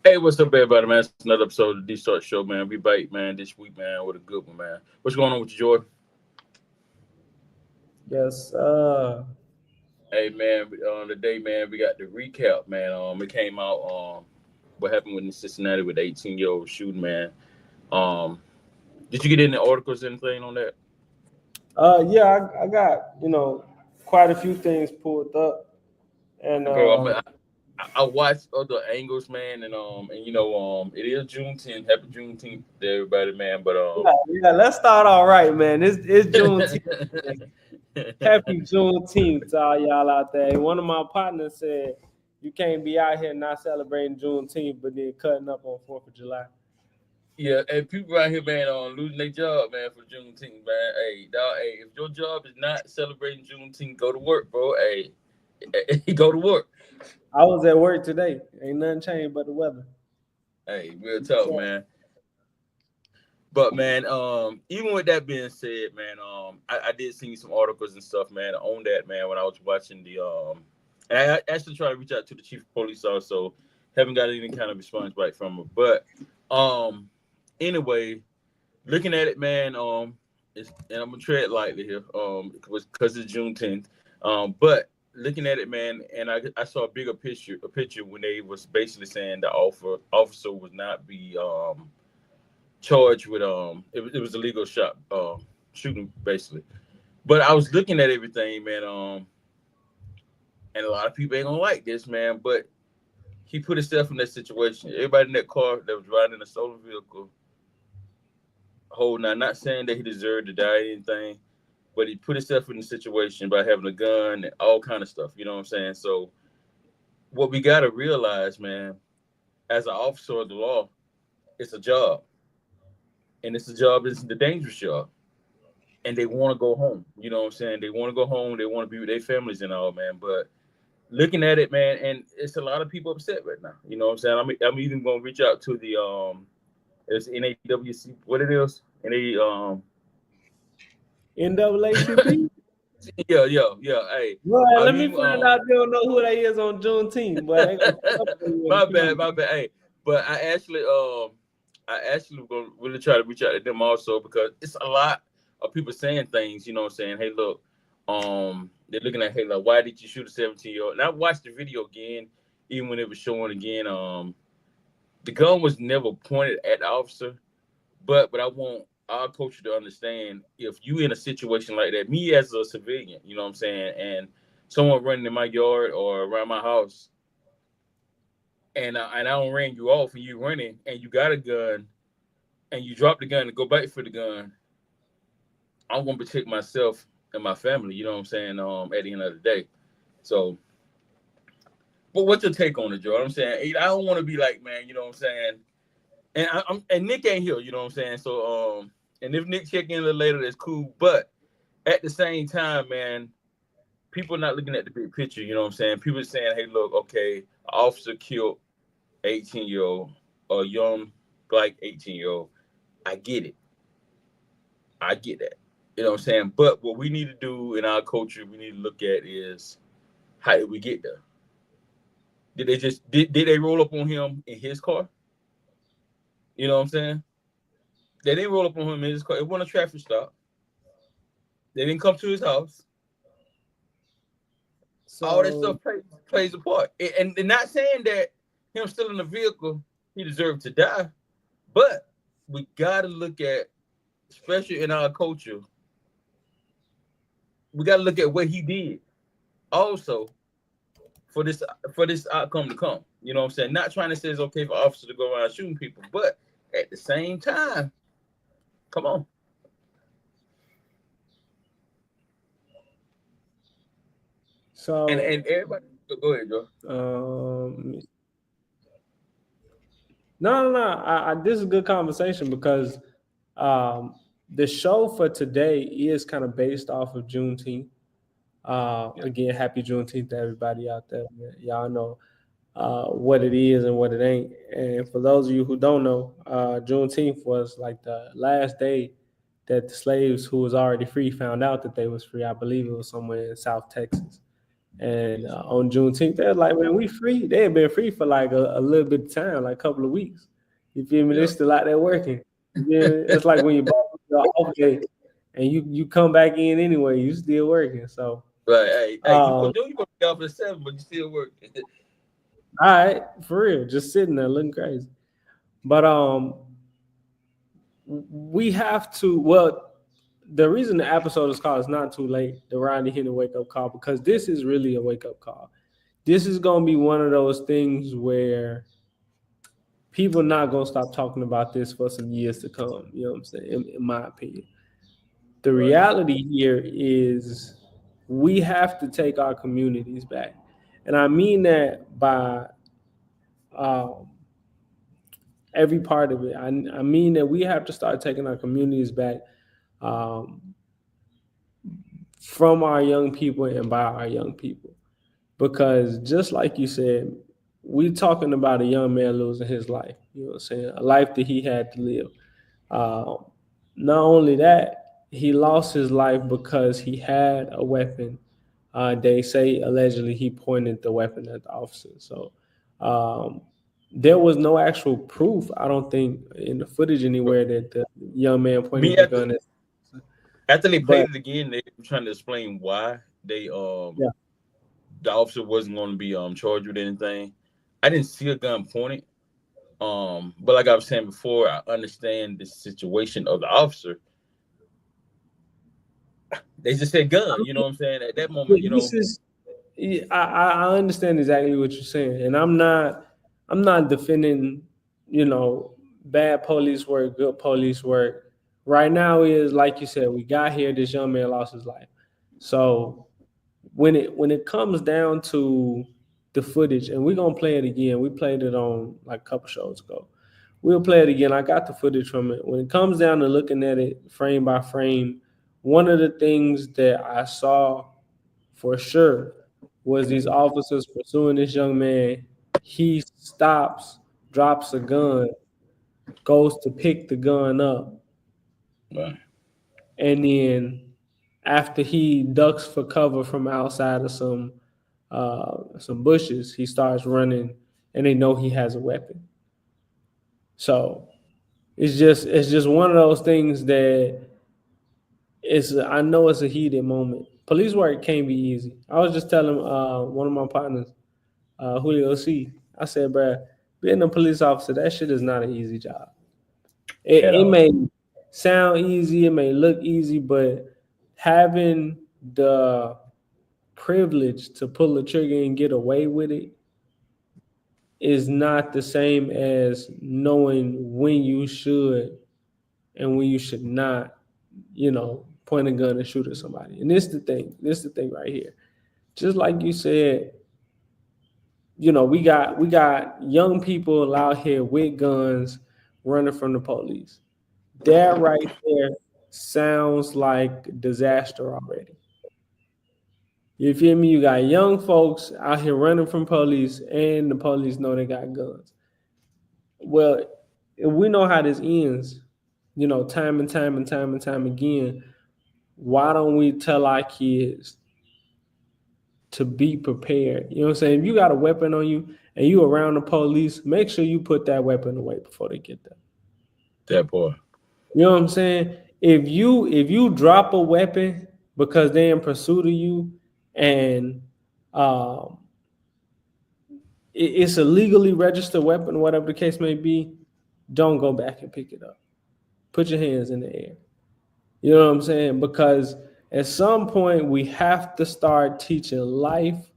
Hey, what's up, everybody, man? It's another episode of the Dee Starks Show, man. We bite, man, this week, man, with a good one, man. What's going on with you, Jordan? Yes, Hey, man, today, man, we got the recap, man. It came out, what happened with the Cincinnati with the 18-year-old shooting, man. Um, did you get any articles, anything on that? yeah, I got quite a few things pulled up, and Bro, I watched other angles, man, and it is Juneteenth. Happy Juneteenth to everybody, man. But yeah, let's start all right, man. It's Juneteenth. Man. Happy Juneteenth to all y'all out there. And one of my partners said you can't be out here not celebrating Juneteenth, but then cutting up on 4th of July. Yeah, and people out here, man, losing their job, man, for Juneteenth, man. Hey, dog, hey, if your job is not celebrating Juneteenth, go to work, bro. Hey, go to work. I was at work today. Ain't nothing changed but the weather. Hey, real talk, man. But man, even with that being said, man, I did see some articles and stuff, man, on that, man, when I was watching and I actually tried to reach out to the chief of police also, haven't got any kind of response back from her. But anyway, looking at it, man, and I'm gonna tread lightly here, because it's Juneteenth, but looking at it, man, and I saw a picture when they was basically saying the officer would not be charged with it was a legal shot shooting basically. But I was looking at everything, man, and a lot of people ain't gonna like this, man, but he put himself in that situation. Everybody in that car that was riding in a stolen vehicle, holding out, not saying that he deserved to die or anything, but he put himself in the situation by having a gun and all kind of stuff. You know what I'm saying? So what we gotta realize, man, as an officer of the law, it's a job, and it's a job. It's the dangerous job, and they want to go home. You know what I'm saying? They want to go home. They want to be with their families and all, man. But looking at it, man, and it's a lot of people upset right now. You know what I'm saying? I'm even gonna reach out to the it's NAWC, what it is, and they NAACP? yeah. Hey, Boy, I'm let me even find out if they don't know who they is on Juneteenth, but they gonna celebrate you in a my few bad, minutes. my bad. Hey, but I actually gonna really try to reach out to them also because it's a lot of people saying things. You know what I'm saying? Hey, look, they're looking at, hey, like, why did you shoot a 17-year-old? And I watched the video again, even when it was showing again. The gun was never pointed at the officer, but I want our culture to understand, if you in a situation like that, me as a civilian, you know what I'm saying, and someone running in my yard or around my house, and I don't ran you off, and you running and you got a gun and you drop the gun and go back for the gun, I'm gonna protect myself and my family. You know what I'm saying? At the end of the day, so. But what's your take on it, Joe? I'm saying, I don't want to be like, man, you know what I'm saying, and Nick ain't here, you know what I'm saying. So and if Nick check in a little later, that's cool. But at the same time, man, people are not looking at the big picture. You know what I'm saying? People are saying, hey, look, okay, an officer killed 18-year-old, a young black 18-year-old. I get it. I get that. You know what I'm saying? But what we need to do in our culture, we need to look at is, how did we get there? Did they roll up on him in his car? You know what I'm saying? They didn't roll up on him in his car. It wasn't a traffic stop. They didn't come to his house. All that So stuff plays a part. And not saying that him still in the vehicle, he deserved to die, but we got to look at, especially in our culture, we got to look at what he did also for this for this outcome to come. You know what I'm saying? Not trying to say it's okay for officers to go around shooting people, but at the same time, come on. And so everybody, go ahead, Joe. um no. This is a good conversation because um the show for today is kind of based off of Juneteenth. Yeah. Again, happy Juneteenth to everybody out there. Y'all know what it is and what it ain't. And for those of you who don't know, Juneteenth was like the last day that the slaves who was already free found out that they was free. I believe it was somewhere in South Texas. And on Juneteenth, they're like, man, we free. They had been free for like a little bit of time, like a couple of weeks. You feel me? They're Yeah. still out there working. You feel me? It's like when you off day and you come back in anyway, you still working. So, Right. Hey, you all gonna do? You gonna be off at 7, but you still work. right, for real, just sitting there looking crazy. But we have to. Well, the reason the episode is called "It's Not Too Late," the Rodney Hinton wake up call, because this is really a wake up call. This is gonna be one of those things where people not gonna stop talking about this for some years to come. You know what I'm saying? In my opinion, the Right. reality here is we have to take our communities back, and I mean that by um, every part of it. I mean that we have to start taking our communities back um, from our young people and by our young people. Because just like you said, we talking about a young man losing his life. You know what I'm saying? A life that he had to live. Um, Not only that, he lost his life because he had a weapon. They say allegedly he pointed the weapon at the officer. So um, there was no actual proof, I don't think, in the footage But anywhere that the young man me pointed the gun at. after they But played it again, they were trying to explain why they yeah, the officer wasn't going to be charged with anything. I didn't see a gun pointed. But like I was saying before, I understand the situation of the officer. They just said gun. You know what I'm saying? At that moment, this is yeah, I understand exactly what you're saying, and I'm not defending, bad police work, good police work. Right now is like you said, we got here. This young man lost his life. So when it comes down to the footage, and we're gonna play it again. We played it on like a couple shows ago. We'll play it again. I got the footage from it. When it comes down to looking at it frame by frame, one of the things that I saw for sure was these officers pursuing this young man. He stops, drops a gun, goes to pick the gun up, right. and then after he ducks for cover from outside of some bushes, he starts running, and they know he has a weapon. So it's just one of those things that I know it's a heated moment. Police work can't be easy. I was just telling one of my partners, Julio C. I said, bro, being a police officer, that shit is not an easy job. At It all. may sound easy, it may look easy, but having the privilege to pull the trigger and get away with it is not the same as knowing when you should and when you should not, point a gun and shoot at somebody. And this is the thing. This is the thing right here. Just like you said, we got young people out here with guns running from the police. That right there sounds like disaster already. You feel me? You got young folks out here running from police, and the police know they got guns. Well, if we know how this ends, time and time and time and time again. Why don't we tell our kids to be prepared? You know what I'm saying? If you got a weapon on you and you around the police, make sure you put that weapon away before they get there. That boy. You know what I'm saying? If you drop a weapon because they in pursuit of you, and um, it's a legally registered weapon, whatever the case may be, don't go back and pick it up. Put your hands in the air. You know what I'm saying? Because at some point we have to start teaching life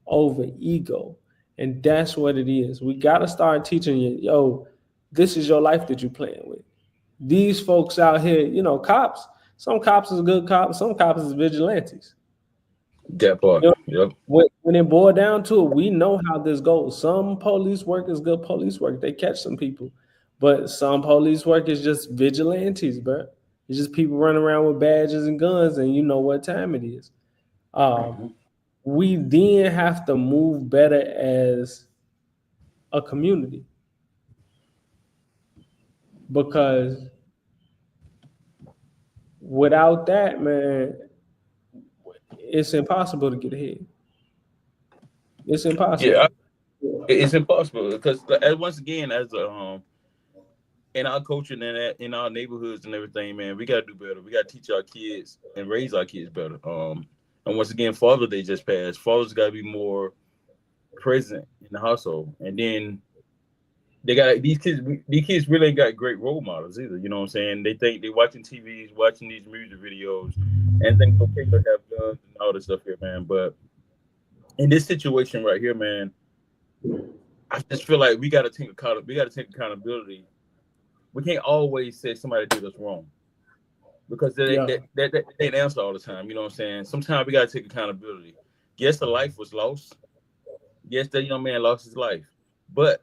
over ego. And that's what it is. We got to start teaching you, yo, this is your life that you're playing with. These folks out here, cops, some cops is good cops, some cops is vigilantes. That boy. You know, Yep. when it boiled down to it, we know how this goes. Some police work is good police work. They catch some people. But some police work is just vigilantes, bro. It's just people running around with badges and guns, and you know what time it is. Um, Mhm. we then have to move better as a community, because without that, man, it's impossible to get ahead. It's impossible. Yeah, it's impossible because once again, as in our culture and in our neighborhoods and everything, man, we gotta do better. We gotta teach our kids and raise our kids better. And once again, Father Day just passed. Fathers gotta be more present in the household, and then they got these kids. These kids really ain't got great role models either. You know what I'm saying? They think they watching TVs, watching these music videos, and think it's okay to have guns and all this stuff here, man. But in this situation right here, man, I just feel like we gotta take accountability. We can't always say somebody did us wrong because that ain't answer all the time. You know what I'm saying? Sometimes we gotta take accountability. Yes, the life was lost. Yes, that young man lost his life, but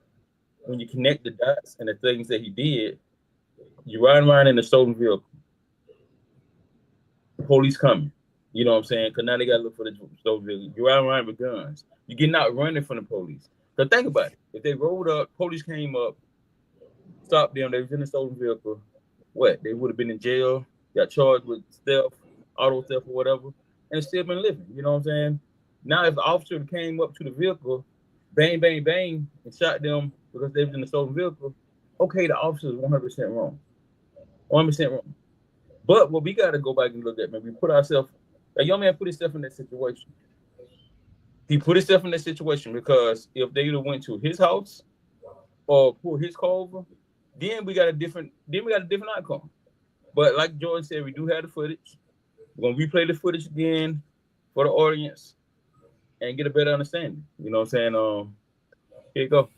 when you connect the dots and the things that he did, you riding around in a stolen vehicle. The police coming. You know what I'm saying? Because now they got to look for the stolen vehicle. You riding around with guns. You're getting out running from the police. Because think about it. If they rolled up, police came up, stopped them, they was in a stolen vehicle, what? They would have been in jail, got charged with theft, auto theft or whatever, and still been living. You know what I'm saying? Now if the officer came up to the vehicle, bang, bang, bang, and shot them because they was in the stolen vehicle, okay, the officer is 100% wrong. 100% wrong. But what we got to go back and look at, man, we put ourselves, that young man put himself in that situation. He put himself in that situation because if they either went to his house or pulled his car over, then we got a different outcome. But like George said, we do have the footage. We're gonna replay the footage again for the audience and get a better understanding. You know what I'm saying? Here you go.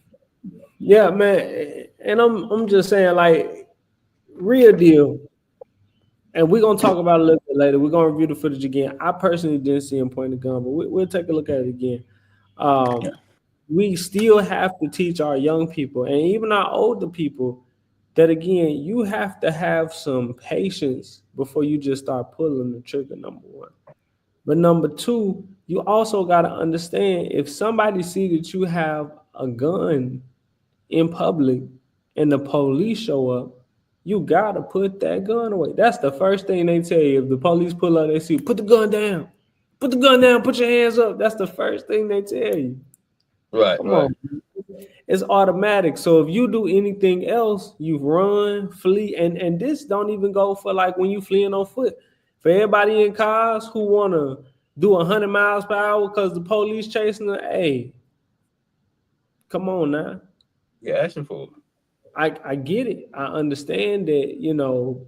Yeah, man. And I'm just saying, like, real deal. And we're gonna talk about it a little bit later. We're gonna review the footage again. I personally didn't see him point the gun, but we'll take a look at it again. We still have to teach our young people and even our older people that, again, you have to have some patience before you just start pulling the trigger, number one. But number two, you also got to understand, if somebody see that you have a gun in public and the police show up, you got to put that gun away. That's the first thing they tell you. If the police pull up, they see, put the gun down. Put the gun down, put your hands up. That's the first thing they tell you. Right, Come on. It's automatic. So if you do anything else, you run, flee, and this don't even go for like when you fleeing on foot. For everybody in cars who want to do 100 miles per hour because the police chasing them, hey, come on now. Yeah, action for it. I get it. I understand that, you know,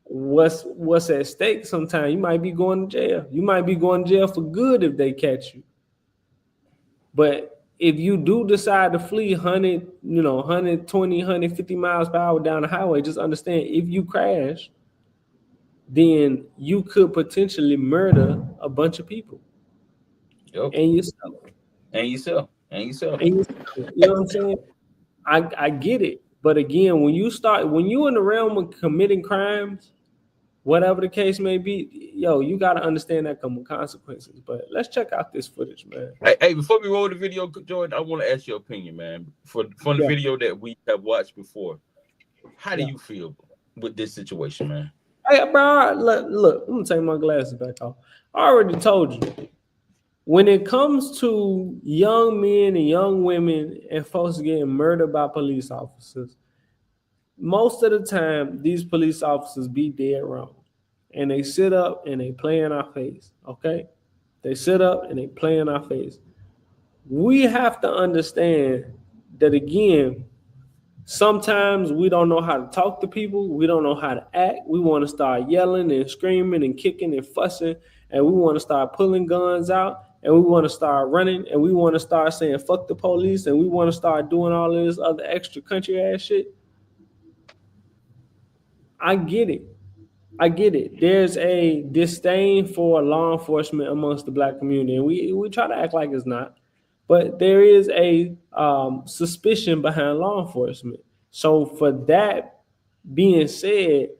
what's at stake sometimes. You might be going to jail. You might be going to jail for good if they catch you. But if you do decide to flee 120, 150 miles per hour down the highway, just understand, if you crash, then you could potentially murder a bunch of people. Yep. And yourself. And yourself. You know what I'm saying? I get it. But again, when you're in the realm of committing crimes, whatever the case may be, you got to understand that come with consequences. But let's check out this footage, man. Hey, before we roll the video, Jordan, I want to ask your opinion, man. From the video that we have watched before, how do you feel with this situation, man? Hey, bro, look, I'm going to take my glasses back off. I already told you. When it comes to young men and young women and folks getting murdered by police officers, most of the time, these police officers be dead wrong. And they sit up and they play in our face, okay? They sit up and they play in our face. We have to understand that, again, sometimes we don't know how to talk to people. We don't know how to act. We want to start yelling and screaming and kicking and fussing. And we want to start pulling guns out. And we want to start running. And we want to start saying, fuck the police. And we want to start doing all of this other extra country ass shit. I get it. There's a disdain for law enforcement amongst the Black community. And we try to act like it's not. But there is a suspicion behind law enforcement. So for that being said,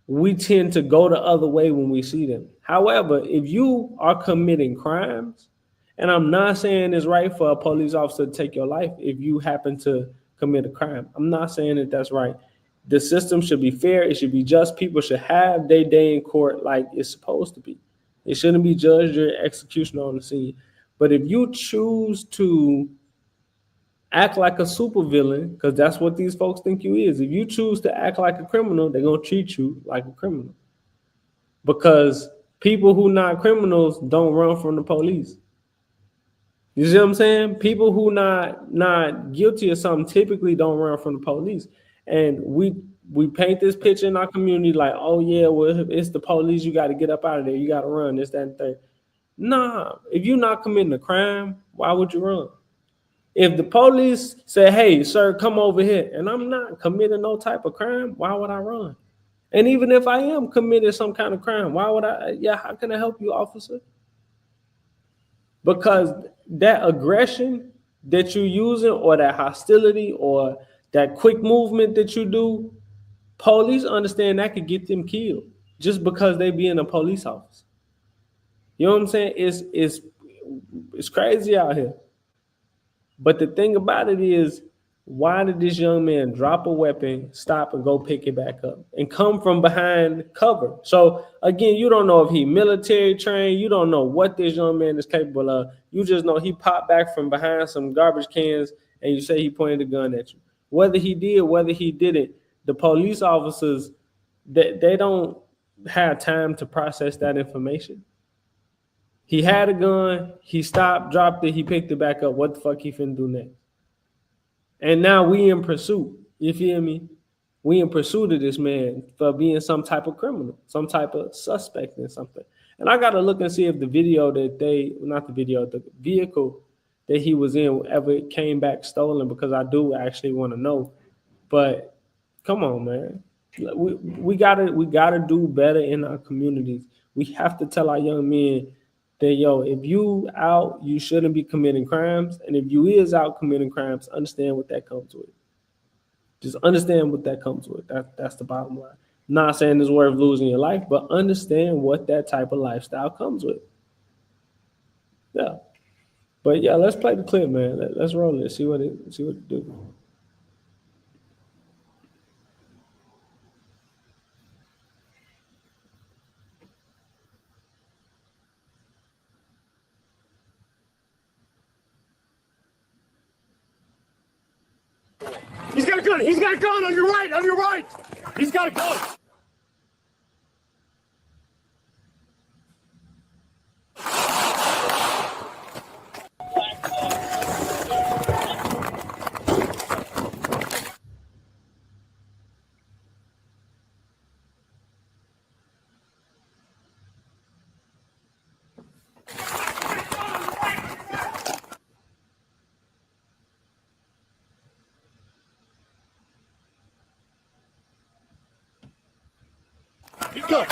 we tend to go the other way when we see them. However, if you are committing crimes, and I'm not saying it's right for a police officer to take your life if you happen to commit a crime. I'm not saying that that's right. The system should be fair. It should be just. People should have their day in court like it's supposed to be. It shouldn't be judged or execution on the scene. But if you choose to act like a supervillain, because that's what these folks think you is. If you choose to act like a criminal, they're gonna treat you like a criminal. Because people who not criminals don't run from the police. You see what I'm saying? People who not guilty of something typically don't run from the police. And we paint this picture in our community like, oh yeah, well, it's the police, you got to get up out of there, you got to run, this, that, and third. Nah, if you're not committing a crime, why would you run? If the police say, hey, sir, come over here, and I'm not committing no type of crime, why would I run? And even if I am committing some kind of crime, why would I? Yeah, how can I help you, officer? Because that aggression that you're using, or that hostility, or that quick movement that you do, police understand that could get them killed just because they be in a police office. You know what I'm saying? It's crazy out here. But the thing about it is, why did this young man drop a weapon, stop, and go pick it back up and come from behind cover? So again, you don't know if he military trained. You don't know what this young man is capable of. You just know he popped back from behind some garbage cans and you say he pointed a gun at you. Whether he did, whether he didn't, the police officers, they don't have time to process that information. He had a gun, he stopped, dropped it, he picked it back up. What the fuck he finna do next? And now we in pursuit. You feel me? We in pursuit of this man for being some type of criminal, some type of suspect in something. And I gotta look and see if the video that the vehicle that he was in ever came back stolen, because I do actually want to know. But come on, man. We gotta do better in our communities. We have to tell our young men that, yo, if you out, you shouldn't be committing crimes. And if you is out committing crimes, understand what that comes with. Just understand what that comes with. That's the bottom line. Not saying it's worth losing your life, but understand what that type of lifestyle comes with. Yeah. But yeah, let's play the clip, man. Let's roll it. See what it do. He's got a gun. He's got a gun on your right. On your right. He's got a gun. Go.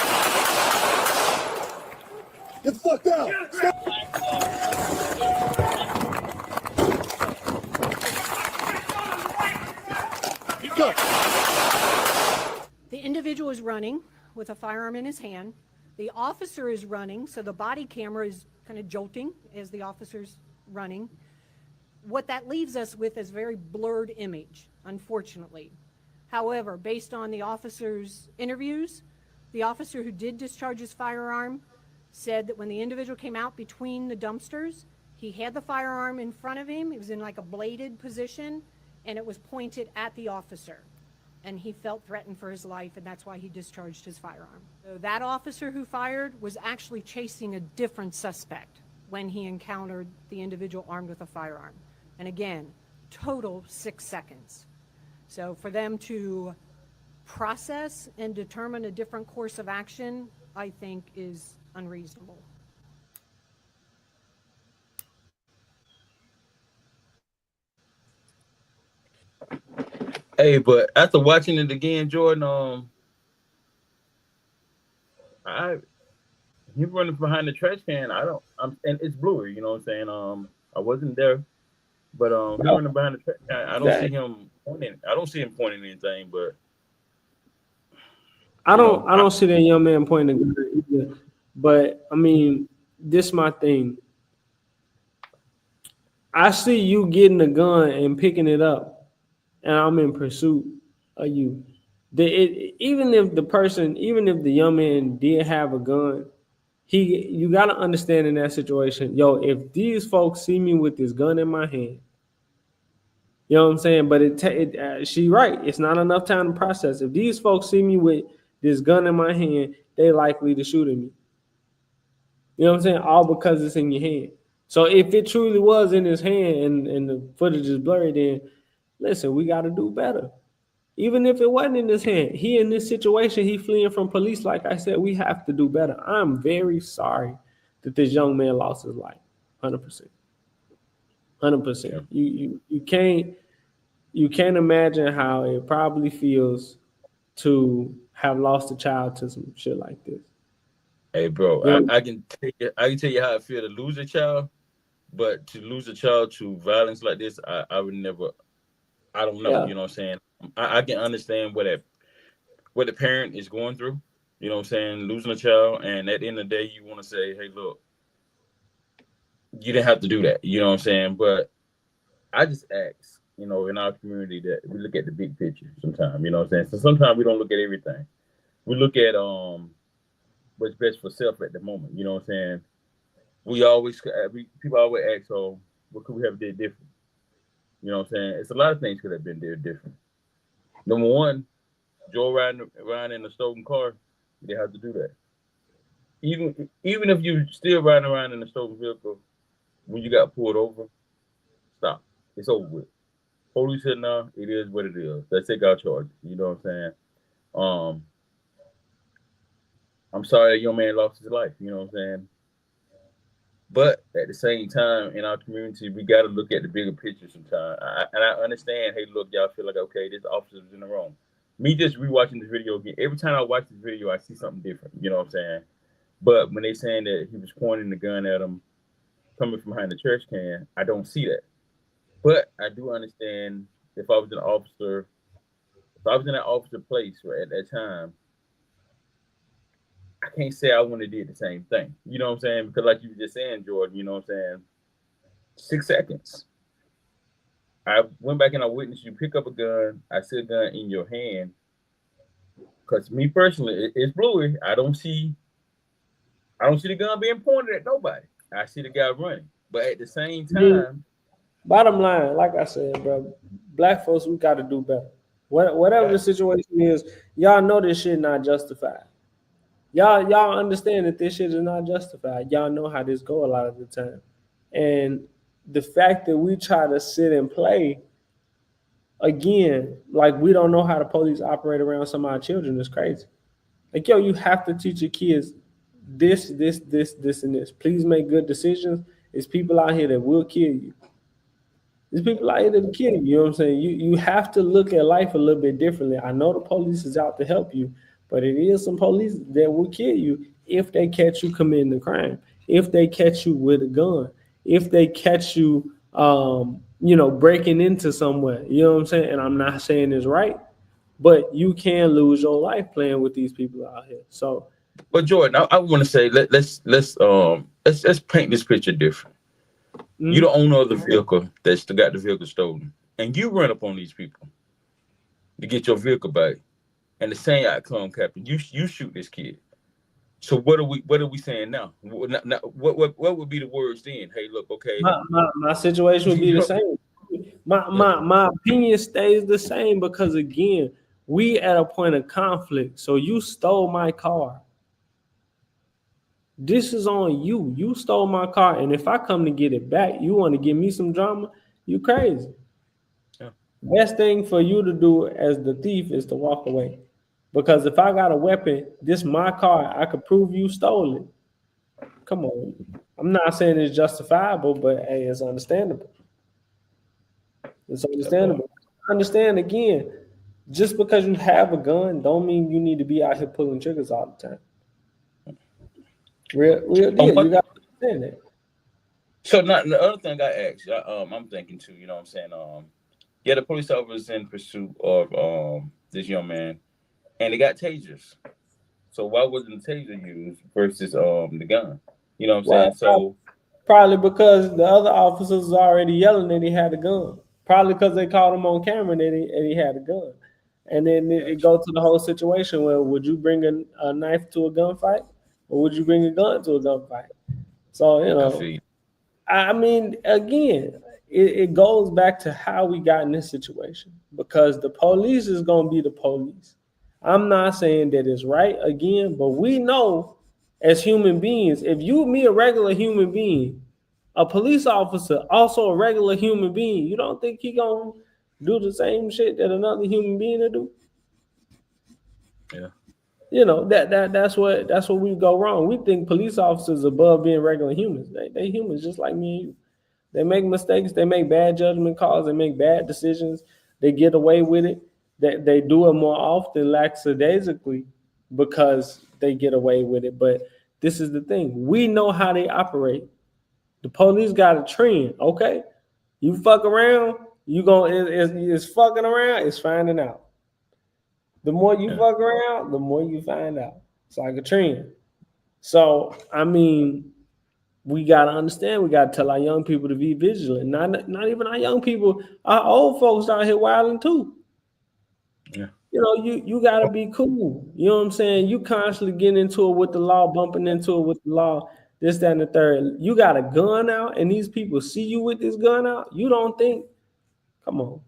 Get the fuck down. Go. The individual is running with a firearm in his hand. The officer is running, so the body camera is kind of jolting as the officer's running. What that leaves us with is a very blurred image, unfortunately. However, based on the officer's interviews, the officer who did discharge his firearm said that when the individual came out between the dumpsters, he had the firearm in front of him. It was in like a bladed position, and it was pointed at the officer. And he felt threatened for his life, and that's why he discharged his firearm. So that officer who fired was actually chasing a different suspect when he encountered the individual armed with a firearm. And again, total 6 seconds. So for them to process and determine a different course of action, I think is unreasonable. Hey, but after watching it again, Jordan, he running behind the trash can. And it's blurry, you know what I'm saying? I wasn't there, but he running behind the trash can. I don't see him pointing. I don't see him pointing anything, but I don't see that young man pointing a gun either. But I mean, this is my thing. I see you getting a gun and picking it up, and I'm in pursuit of you. Even if the young man did have a gun, you got to understand in that situation, yo, if these folks see me with this gun in my hand, you know what I'm saying? But she right. It's not enough time to process. If these folks see me with this gun in my hand, they likely to shoot at me. You know what I'm saying? All because it's in your hand. So if it truly was in his hand and the footage is blurry, then listen, we got to do better. Even if it wasn't in his hand, he in this situation, he fleeing from police. Like I said, we have to do better. I'm very sorry that this young man lost his life. 100%. 100%. You can't imagine how it probably feels to have lost a child to some shit like this. Hey, bro, Yeah. I can tell you how I feel to lose a child, but to lose a child to violence like this, I would never. I don't know. Yeah. You know what I'm saying? I can understand what the parent is going through. You know what I'm saying? Losing a child, and at the end of the day, you want to say, "Hey, look, you didn't have to do that." You know what I'm saying? But I just ask, in our community that we look at the big picture sometimes. You know what I'm saying? So sometimes we don't look at everything. We look at what's best for self at the moment. You know what I'm saying? People always ask, "Oh, what could we have did different?" You know what I'm saying? It's a lot of things could have been did different. Number one, Joe riding in a stolen car, they have to do that. Even if you still riding around in a stolen vehicle, when you got pulled over, stop. It's over with. Police said no, it is what it is. Let's take our charges. You know what I'm saying? Um, I'm sorry that young man lost his life. You know what I'm saying? But at the same time, in our community, we got to look at the bigger picture sometimes. And I understand, hey, look, y'all feel like, okay, this officer was in the wrong. Me just rewatching this video again, every time I watch this video, I see something different. You know what I'm saying? But when they saying that he was pointing the gun at him coming from behind the trash can, I don't see that. But I do understand if I was an officer, if I was in that officer place at that time, I can't say I wouldn't have did the same thing. You know what I'm saying? Because like you were just saying, Jordan, you know what I'm saying? 6 seconds. I went back and I witnessed you pick up a gun. I see a gun in your hand. Because me personally, it's bluey. I don't see the gun being pointed at nobody. I see the guy running. But at the same time, bottom line, like I said, bro, black folks, we got to do better. Whatever the situation is, y'all know this shit not justified. Y'all understand that this shit is not justified. Y'all know how this go a lot of the time. And the fact that we try to sit and play, again, like we don't know how the police operate around some of our children is crazy. Like, yo, you have to teach your kids this, and this. Please make good decisions. There's people out here that will kill you. There's people out here that will kill you. You know what I'm saying? You have to look at life a little bit differently. I know the police is out to help you, but it is some police that will kill you if they catch you committing a crime, if they catch you with a gun, if they catch you, breaking into somewhere. You know what I'm saying? And I'm not saying it's right, but you can lose your life playing with these people out here. So, but Jordan, I want to say let's paint this picture different. You the owner of the vehicle that's got the vehicle stolen, and you run up on these people to get your vehicle back, and the same outcome, Captain. You shoot this kid. So what are we saying now? What would be the words then? Hey, look, okay. My situation would be the same. My opinion stays the same because again, we at a point of conflict. So you stole my car. This is on you. You stole my car, and if I come to get it back, you want to give me some drama? You crazy. Yeah. Best thing for you to do as the thief is to walk away. Because if I got a weapon, this my car, I could prove you stole it. Come on. I'm not saying it's justifiable, but hey, it's understandable. It's understandable. Understand again, just because you have a gun don't mean you need to be out here pulling triggers all the time. Real deal. You got to understand that. So the other thing I asked, I'm thinking too, you know what I'm saying? The police officer was in pursuit of this young man, and they got tasers. So why wasn't the taser used versus the gun? You know what I'm saying? So probably because the other officers was already yelling that he had a gun. Probably because they caught him on camera and he had a gun. And then it go to the whole situation where would you bring a knife to a gunfight? or would you bring a gun to a gunfight? So, you I know, feel I mean, again, it goes back to how we got in this situation because the police is going to be the police. I'm not saying that it's right again, but we know as human beings, if you meet a regular human being, a police officer, also a regular human being, you don't think he going to do the same shit that another human being will do? yeah. You know, that's what we go wrong. We think police officers above being regular humans. They humans just like me and you. They make mistakes. They make bad judgment calls. They make bad decisions. They get away with it. They do it more often lackadaisically because they get away with it. But this is the thing. We know how they operate. The police got a trend, okay? You fuck around, it's fucking around, it's finding out. The more you fuck around, the more you find out. It's like a trend. So, I mean, we got to understand, we got to tell our young people to be vigilant. Not even our young people, our old folks out here wilding too. Yeah. You know, you got to be cool. You know what I'm saying? You constantly getting into it with the law, bumping into it with the law, this, that, and the third. You got a gun out and these people see you with this gun out. You don't think, come on.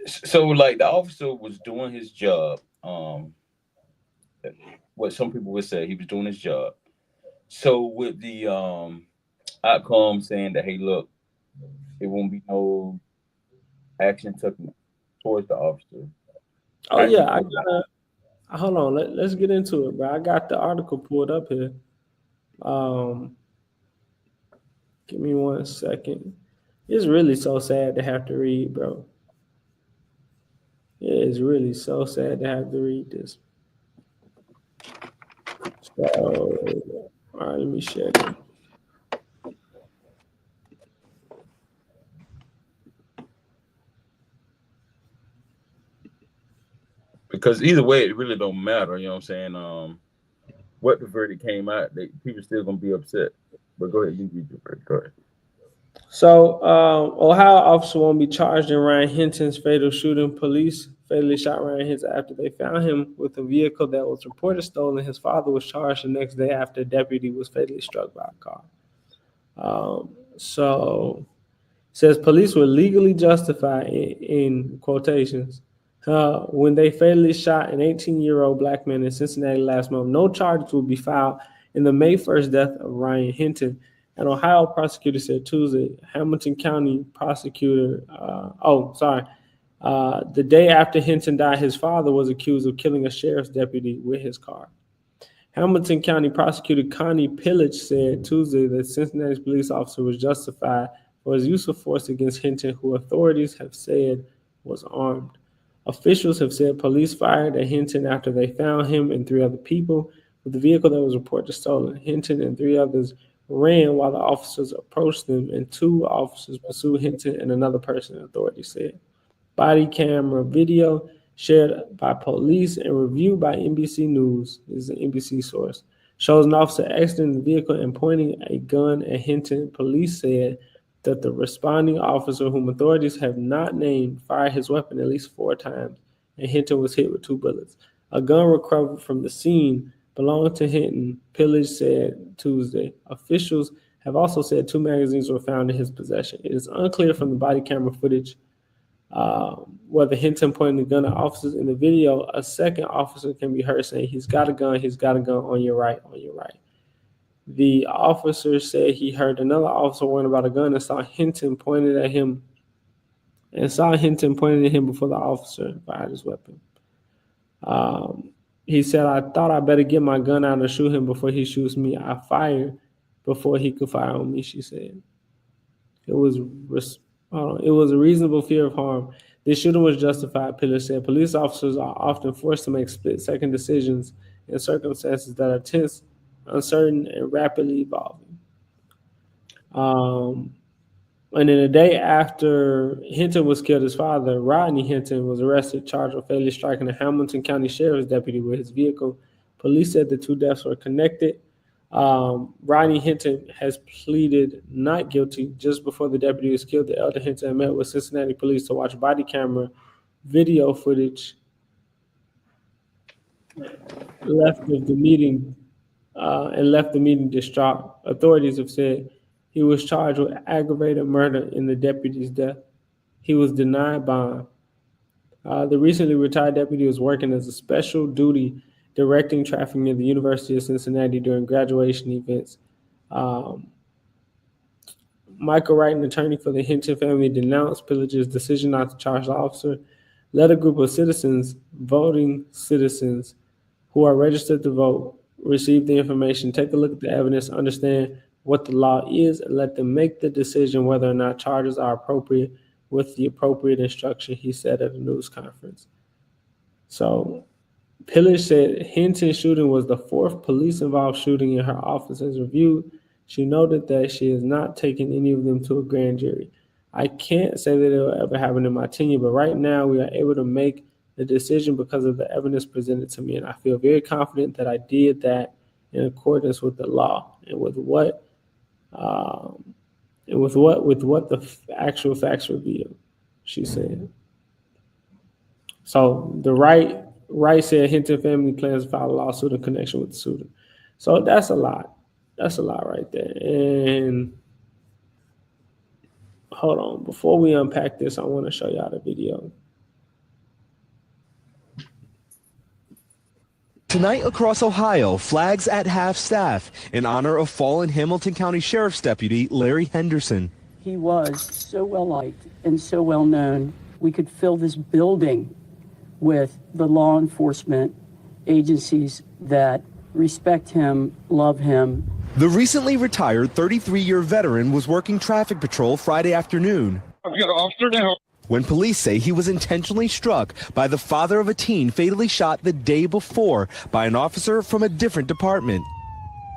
So like the officer was doing his job. What some people would say, he was doing his job. So with the outcome saying that, hey, look, it won't be no action taken towards the officer. Oh yeah, hold on. Let's get into it, bro. I got the article pulled up here. Give me 1 second. It's really so sad to have to read, bro. It is really so sad to have to read this. So, all right, let me share it. Because either way, it really don't matter. You know what I'm saying? What the verdict came out, people still gonna be upset. But go ahead, you read your verdict. Go ahead. So, Ohio officer won't be charged in Ryan Hinton's fatal shooting. Police fatally shot Ryan Hinton after they found him with a vehicle that was reported stolen. His father was charged the next day after a deputy was fatally struck by a car. So, says police were legally justified in quotations when they fatally shot an 18-year-old black man in Cincinnati last month. No charges will be filed in the May 1st death of Ryan Hinton. An Ohio prosecutor said Tuesday. Hamilton County prosecutor, the day after Hinton died, his father was accused of killing a sheriff's deputy with his car. Hamilton County prosecutor Connie Pillage said Tuesday that Cincinnati's police officer was justified for his use of force against Hinton, who authorities have said was armed. Officials have said police fired at Hinton after they found him and 3 other people with the vehicle that was reported stolen. Hinton and 3 others ran while the officers approached them, and 2 officers pursued Hinton and another person, authorities said. Body camera video shared by police and reviewed by NBC News, this is an NBC source, shows an officer exiting the vehicle and pointing a gun at Hinton. Police said that the responding officer, whom authorities have not named, fired his weapon at least 4 times, and Hinton was hit with 2 bullets. A gun recovered from the scene belonged to Hinton, Pillage said Tuesday. Officials have also said 2 magazines were found in his possession. It is unclear from the body camera footage whether Hinton pointed the gun at officers. In the video, a second officer can be heard saying, he's got a gun on your right, on your right. The officer said he heard another officer warn about a gun and saw Hinton pointed at him before the officer fired his weapon. He said, I thought I better get my gun out and shoot him before he shoots me. I fired before he could fire on me, she said. It was a reasonable fear of harm. This shooting was justified, Pillage said. Police officers are often forced to make split-second decisions in circumstances that are tense, uncertain, and rapidly evolving. And in the day after Hinton was killed, his father, Rodney Hinton, was arrested, charged with fatally striking a Hamilton County Sheriff's deputy with his vehicle. Police said the 2 deaths were connected. Rodney Hinton has pleaded not guilty. Just before the deputy was killed, the elder Hinton met with Cincinnati police to watch body camera video footage left of the meeting and left the meeting distraught. Authorities have said he was charged with aggravated murder in the deputy's death. He was denied bond. The recently retired deputy was working as a special duty directing traffic near the University of Cincinnati during graduation events. Michael Wright, an attorney for the Hinton family, denounced Pillager's decision not to charge the officer, led a group of citizens, voting citizens who are registered to vote, receive the information, take a look at the evidence, understand what the law is, and let them make the decision whether or not charges are appropriate with the appropriate instruction, he said at a news conference. So Pillage said Hinton's shooting was the fourth police-involved shooting in her office. As reviewed, she noted that she has not taken any of them to a grand jury. I can't say that it will ever happen in my tenure, but right now we are able to make the decision because of the evidence presented to me, and I feel very confident that I did that in accordance with the law and with what the actual facts reveal, she said. So the Wright said Hinton family plans to file a lawsuit in connection with the shooting. So that's a lot. That's a lot right there. And hold on, before we unpack this, I want to show y'all the video. Tonight across Ohio, flags at half-staff in honor of fallen Hamilton County Sheriff's Deputy Larry Henderson. He was so well-liked and so well-known. We could fill this building with the law enforcement agencies that respect him, love him. The recently retired 33-year veteran was working traffic patrol Friday afternoon. I've got an officer now. When police say he was intentionally struck by the father of a teen fatally shot the day before by an officer from a different department.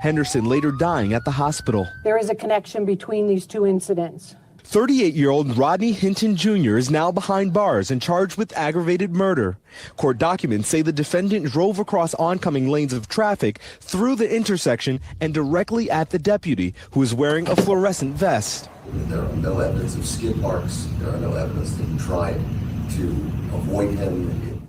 Henderson later dying at the hospital. There is a connection between these two incidents. 38-year-old Rodney Hinton Jr. is now behind bars and charged with aggravated murder. Court documents say the defendant drove across oncoming lanes of traffic through the intersection and directly at the deputy, who is wearing a fluorescent vest. There are no evidence of skid marks. There are no evidence that he tried to avoid him.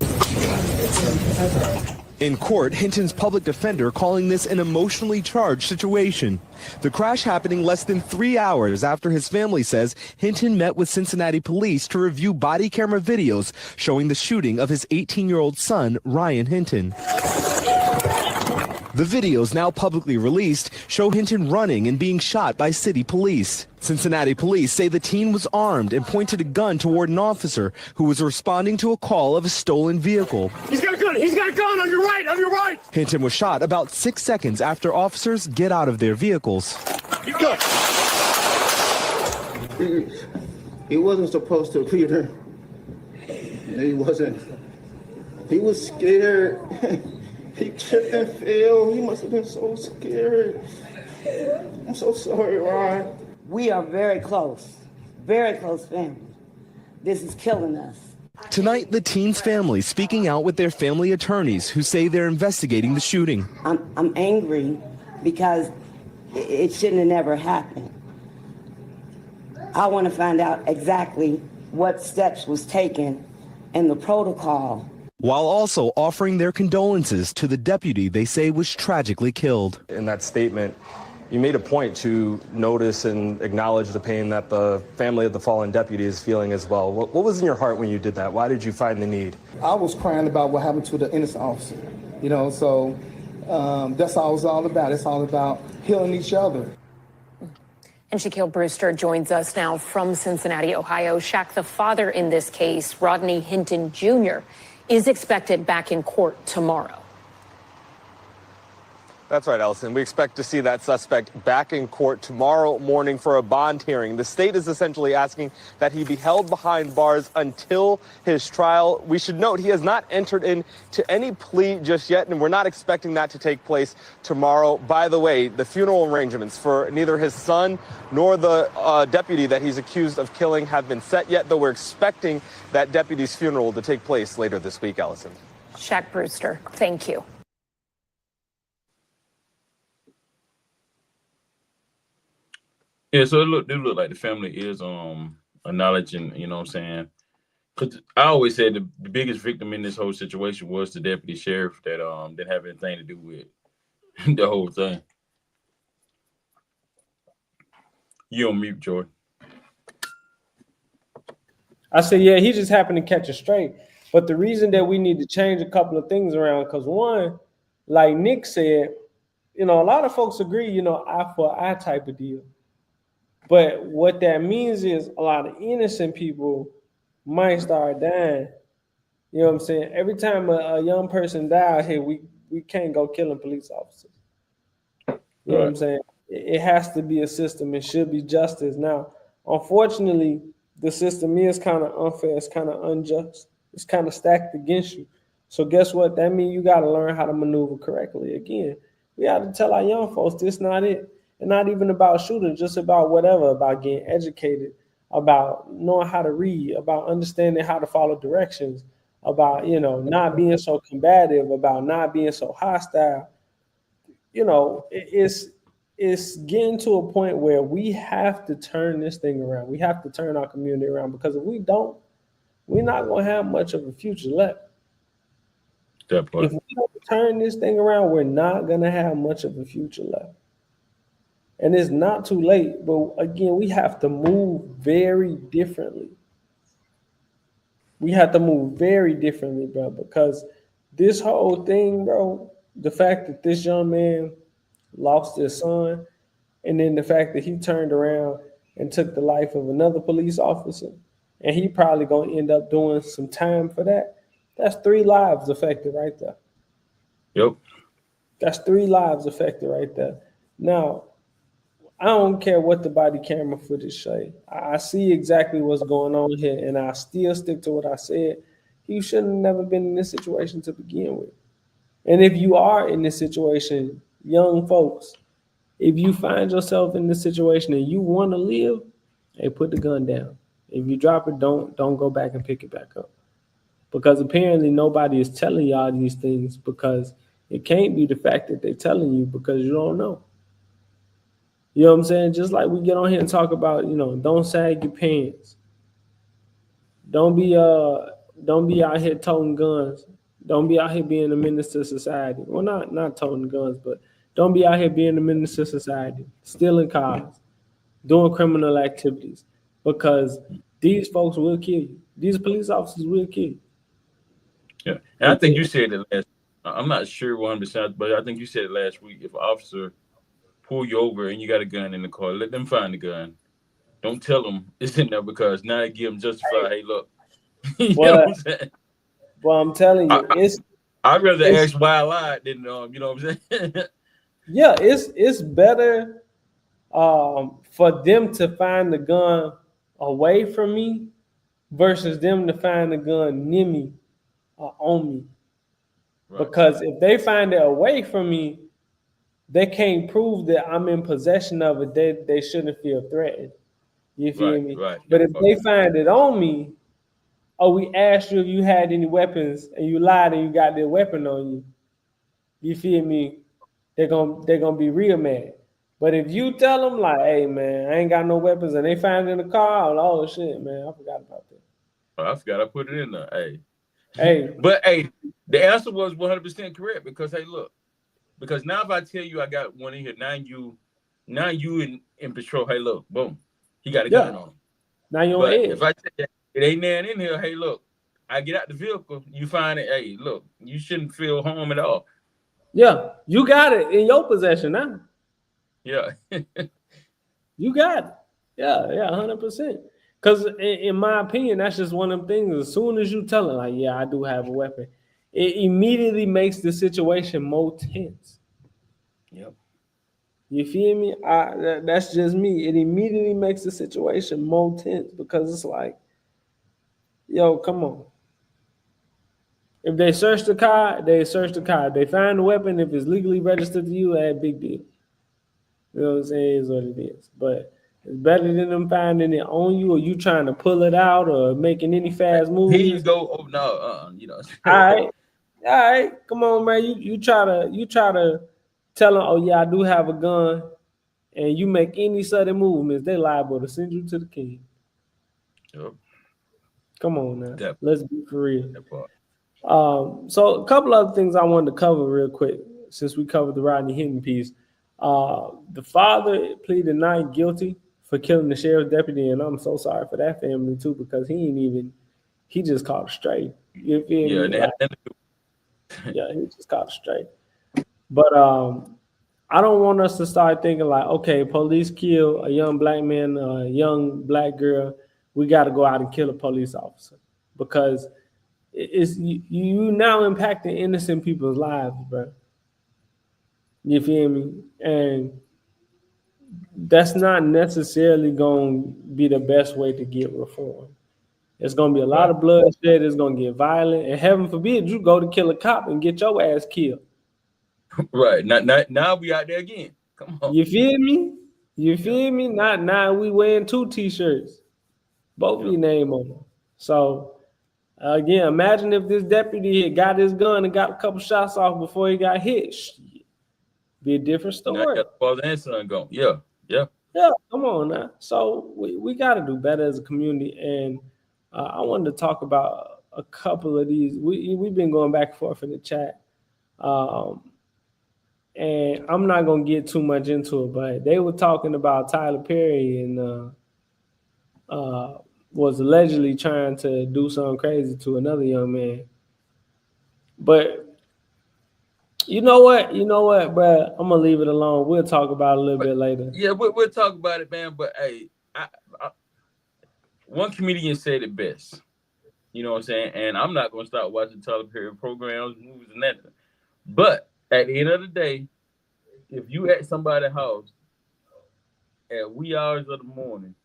In court, Hinton's public defender calling this an emotionally charged situation. The crash happening less than 3 hours after his family says Hinton met with Cincinnati police to review body camera videos showing the shooting of his 18-year-old son, Ryan Hinton. The videos, now publicly released, show Hinton running and being shot by city police. Cincinnati police say the teen was armed and pointed a gun toward an officer who was responding to a call of a stolen vehicle. He's got a gun. He's got a gun on your right. On your right. Hinton was shot about 6 seconds after officers get out of their vehicles. He wasn't supposed to, Peter. He wasn't. He was scared. He tripped and fell. He must have been so scared. I'm so sorry, Ryan. We are very close family. This is killing us. Tonight, the teen's family speaking out with their family attorneys who say they're investigating the shooting. I'm angry because it shouldn't have never happened. I want to find out exactly what steps was taken and the protocol. While also offering their condolences to the deputy they say was tragically killed. In that statement, you made a point to notice and acknowledge the pain that the family of the fallen deputy is feeling as well. What was in your heart when you did that? Why did you find the need? I was crying about what happened to the innocent officer, so that's all it's all about. It's all about healing each other. And Shaquille Brewster joins us now from Cincinnati, Ohio. Shaq, the father in this case, Rodney Hinton Jr., is expected back in court tomorrow. That's right, Ellison. We expect to see that suspect back in court tomorrow morning for a bond hearing. The state is essentially asking that he be held behind bars until his trial. We should note he has not entered into any plea just yet, and we're not expecting that to take place tomorrow. By the way, the funeral arrangements for neither his son nor the deputy that he's accused of killing have been set yet, though we're expecting that deputy's funeral to take place later this week, Ellison. Shaq Brewster, thank you. Yeah, so it look like the family is acknowledging, you know what I'm saying? Because I always said the biggest victim in this whole situation was the deputy sheriff that didn't have anything to do with The whole thing. You on mute, Jordan. I said, yeah, he just happened to catch it straight. But the reason that we need to change a couple of things around, because one, like Nick said, a lot of folks agree, eye for eye type of deal. But what that means is a lot of innocent people might start dying. You know what I'm saying? Every time a young person dies here, we can't go killing police officers. You know what I'm saying? It has to be a system. It should be justice. Now, unfortunately, the system is kind of unfair. It's kind of unjust. It's kind of stacked against you. So guess what? That means you got to learn how to maneuver correctly. Again, we have to tell our young folks this not it. And not even about shooting, just about whatever, about getting educated, about knowing how to read, about understanding how to follow directions, about, not being so combative, about not being so hostile. It's getting to a point where we have to turn this thing around. We have to turn our community around, because if we don't, we're not going to have much of a future left. That part. If we don't turn this thing around, we're not going to have much of a future left. And it's not too late, but again, we have to move very differently. We have to move very differently, bro, because this whole thing, bro, the fact that this young man lost his son, and then the fact that he turned around and took the life of another police officer, and he probably going to end up doing some time for that, that's 3 lives affected right there. Yep. That's 3 lives affected right there. Now, I don't care what the body camera footage say. I see exactly what's going on here, and I still stick to what I said. You shouldn't have never been in this situation to begin with. And if you are in this situation, young folks, if you find yourself in this situation and you want to live, hey, put the gun down. If you drop it, don't go back and pick it back up. Because apparently nobody is telling y'all these things, because it can't be the fact that they're telling you because you don't know. You know what I'm saying? Just like we get on here and talk about, don't sag your pants. Don't be out here toting guns. Don't be out here being a menace to society. Well, not toting guns, but don't be out here being a menace to society, stealing cars, doing criminal activities, because these folks will kill you. These police officers will kill you. Yeah, and I think you said it last. I'm not sure 100%, but I think you said it last week. If an officer pull you over and you got a gun in the car, let them find the gun. Don't tell them it's in there, because now they give them justify. Hey, look. You know what I'm saying? Well, I'm telling you, I'd rather ask why I lied than you know what I'm saying? Yeah, it's better for them to find the gun away from me versus them to find the gun near me or on me. Right. Because if they find it away from me, they can't prove that I'm in possession of it. They shouldn't feel threatened. You feel me? Right. But if they find it on me, we asked you if you had any weapons and you lied and you got their weapon on you. You feel me? They're gonna be real mad. But if you tell them like, hey man, I ain't got no weapons, and they find it in the car, oh shit, man, I forgot about that. I forgot I put it in there. Hey. But hey, the answer was 100% correct, because hey, look. Because now if I tell you I got one in here, now you in patrol, hey, look, boom. He got a gun on him. Now you're on edge. If I tell you it ain't nothing in here, hey, look, I get out the vehicle, you find it, hey, look, you shouldn't feel harm at all. Yeah, you got it in your possession now. Yeah. You got it. Yeah, 100%. Because in my opinion, that's just one of them things. As soon as you tell them, like, yeah, I do have a weapon, it immediately makes the situation more tense. Yep. You feel me? That's just me. It immediately makes the situation more tense, because it's like, yo, come on. If they search the car, they search the car. If they find the weapon, if it's legally registered to you, that's a big deal. You know what I'm saying? It is what it is. But it's better than them finding it on you, or you trying to pull it out, or making any fast moves. Here you go. Oh no, you know. All right. Come on, man. You try to tell them, oh yeah, I do have a gun, and you make any sudden movements, they liable to send you to the king. Yep. Come on now. That Let's be for real. So a couple other things I wanted to cover real quick. since we covered the Rodney Hinton piece, the father pleaded not guilty for killing the sheriff's deputy, and I'm so sorry for that family too, because he just caught a stray. You feel Yeah, me? they Like, had yeah, he just caught a stray. But I don't want us to start thinking like, okay, police kill a young black man, a young black girl, we got to go out and kill a police officer, because it's you now impacting innocent people's lives, bro. You feel me? And that's not necessarily going to be the best way to get reform. It's going to be a lot of bloodshed. It's going to get violent. And heaven forbid you go to kill a cop and get your ass killed. Right. Now we out there again. Come on. You feel me? You feel me? Not now we wearing 2 T-shirts. Both your name on them. So, again, imagine if this deputy had got his gun and got a couple shots off before he got hit. Be a different story. Now got the father and son gone. Yeah. Yeah, come on now. So we got to do better as a community. And I wanted to talk about a couple of these. We've been going back and forth in the chat. And I'm not going to get too much into it, but they were talking about Tyler Perry and was allegedly trying to do something crazy to another young man. But you know what, bro? I'm gonna leave it alone. We'll talk about it a little bit later. Yeah, we'll talk about it, man. But hey, one comedian said it best. You know what I'm saying? And I'm not gonna start watching Tyler Perry programs, movies, and that. But at the end of the day, if you at somebody's house at wee hours of the morning,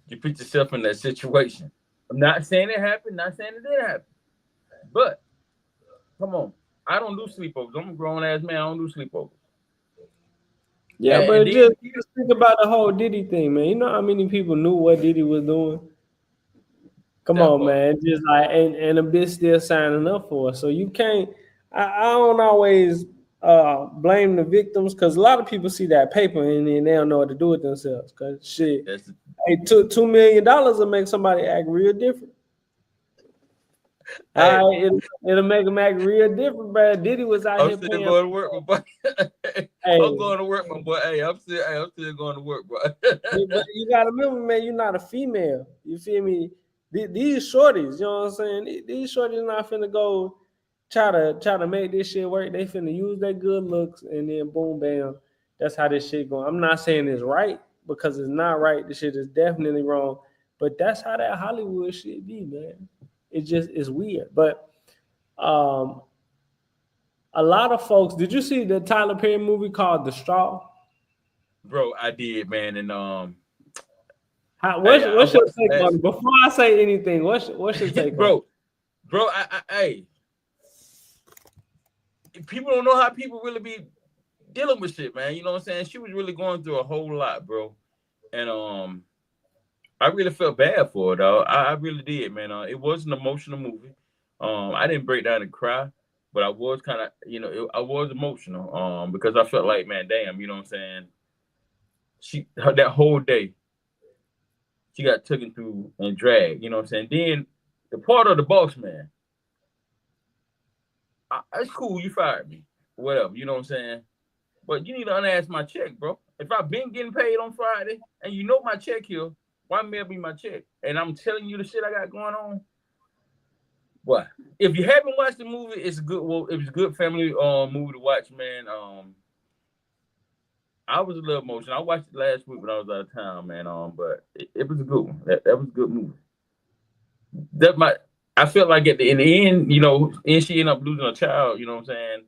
you put yourself in that situation. I'm not saying it happened, not saying it didn't happen. But come on. I don't do sleepovers. I'm a grown ass man. I don't do sleepovers. Yeah, but just think about the whole Diddy thing, man. You know how many people knew what Diddy was doing? Come on, man. Just like and a bit still signing up for it. So you can't. I don't always blame the victims, because a lot of people see that paper and then they don't know what to do with themselves. Because shit, hey, $2 million will make somebody act real different. Hey, it'll make them act real different, bro. Diddy was out I'm here still paying. going to work, my boy. Hey. I'm going to work, my boy. Hey, I'm still going to work, bro. But you gotta remember, man, you're not a female. You feel me? These shorties, you know what I'm saying? These shorties not finna go try to make this shit work. They finna use their good looks, and then boom, bam, that's how this shit going. I'm not saying it's right, because it's not right. This shit is definitely wrong. But that's how that Hollywood shit be, man. It's weird. But a lot of folks, did you see the Tyler Perry movie called The Straw? Bro, I did, man. And what's your take on it? Before I say anything, what's your take on it? Bro, I people don't know how people really be dealing with shit, man. You know what I'm saying? She was really going through a whole lot, bro. And I really felt bad for her, dog. I really did, man. It was an emotional movie. I didn't break down and cry, but I was kind of, I was emotional. Because I felt like, man, damn, you know what I'm saying? That whole day, she got taken through and dragged, you know what I'm saying? Then the part of the boss man, it's cool, you fired me, whatever, you know what I'm saying? But you need to unask my check, bro. If I've been getting paid on Friday and you know my check here, why mail me my check? And I'm telling you the shit I got going on. What? If you haven't watched the movie, it's good. Well, it was a good family movie to watch, man. I was a little emotional. I watched it last week when I was out of town, man. But it was a good one. That was a good movie. I felt like in the end, and she ended up losing a child, you know what I'm saying?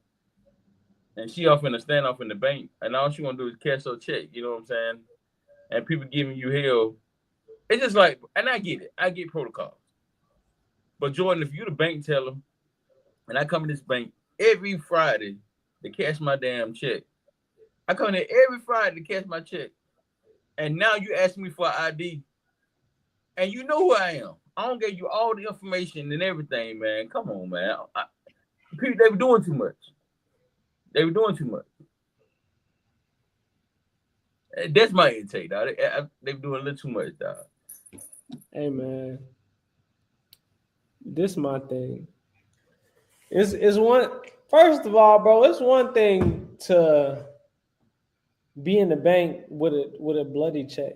And she off in a standoff in the bank, and all she want to do is cash her check, you know what I'm saying? And people giving you hell. It's just like, and I get it. I get protocols. But Jordan, if you the bank teller, and I come in this bank every Friday to cash my damn check, I come in there every Friday to cash my check, and now you ask me for an ID, and you know who I am. I don't give you all the information and everything, man. Come on, man. People, they were doing too much. They were doing too much. That's my intake, dog. They were doing a little too much, dog. Hey, man. This is my thing. It's one. First of all, bro, it's one thing to be in the bank with a bloody check.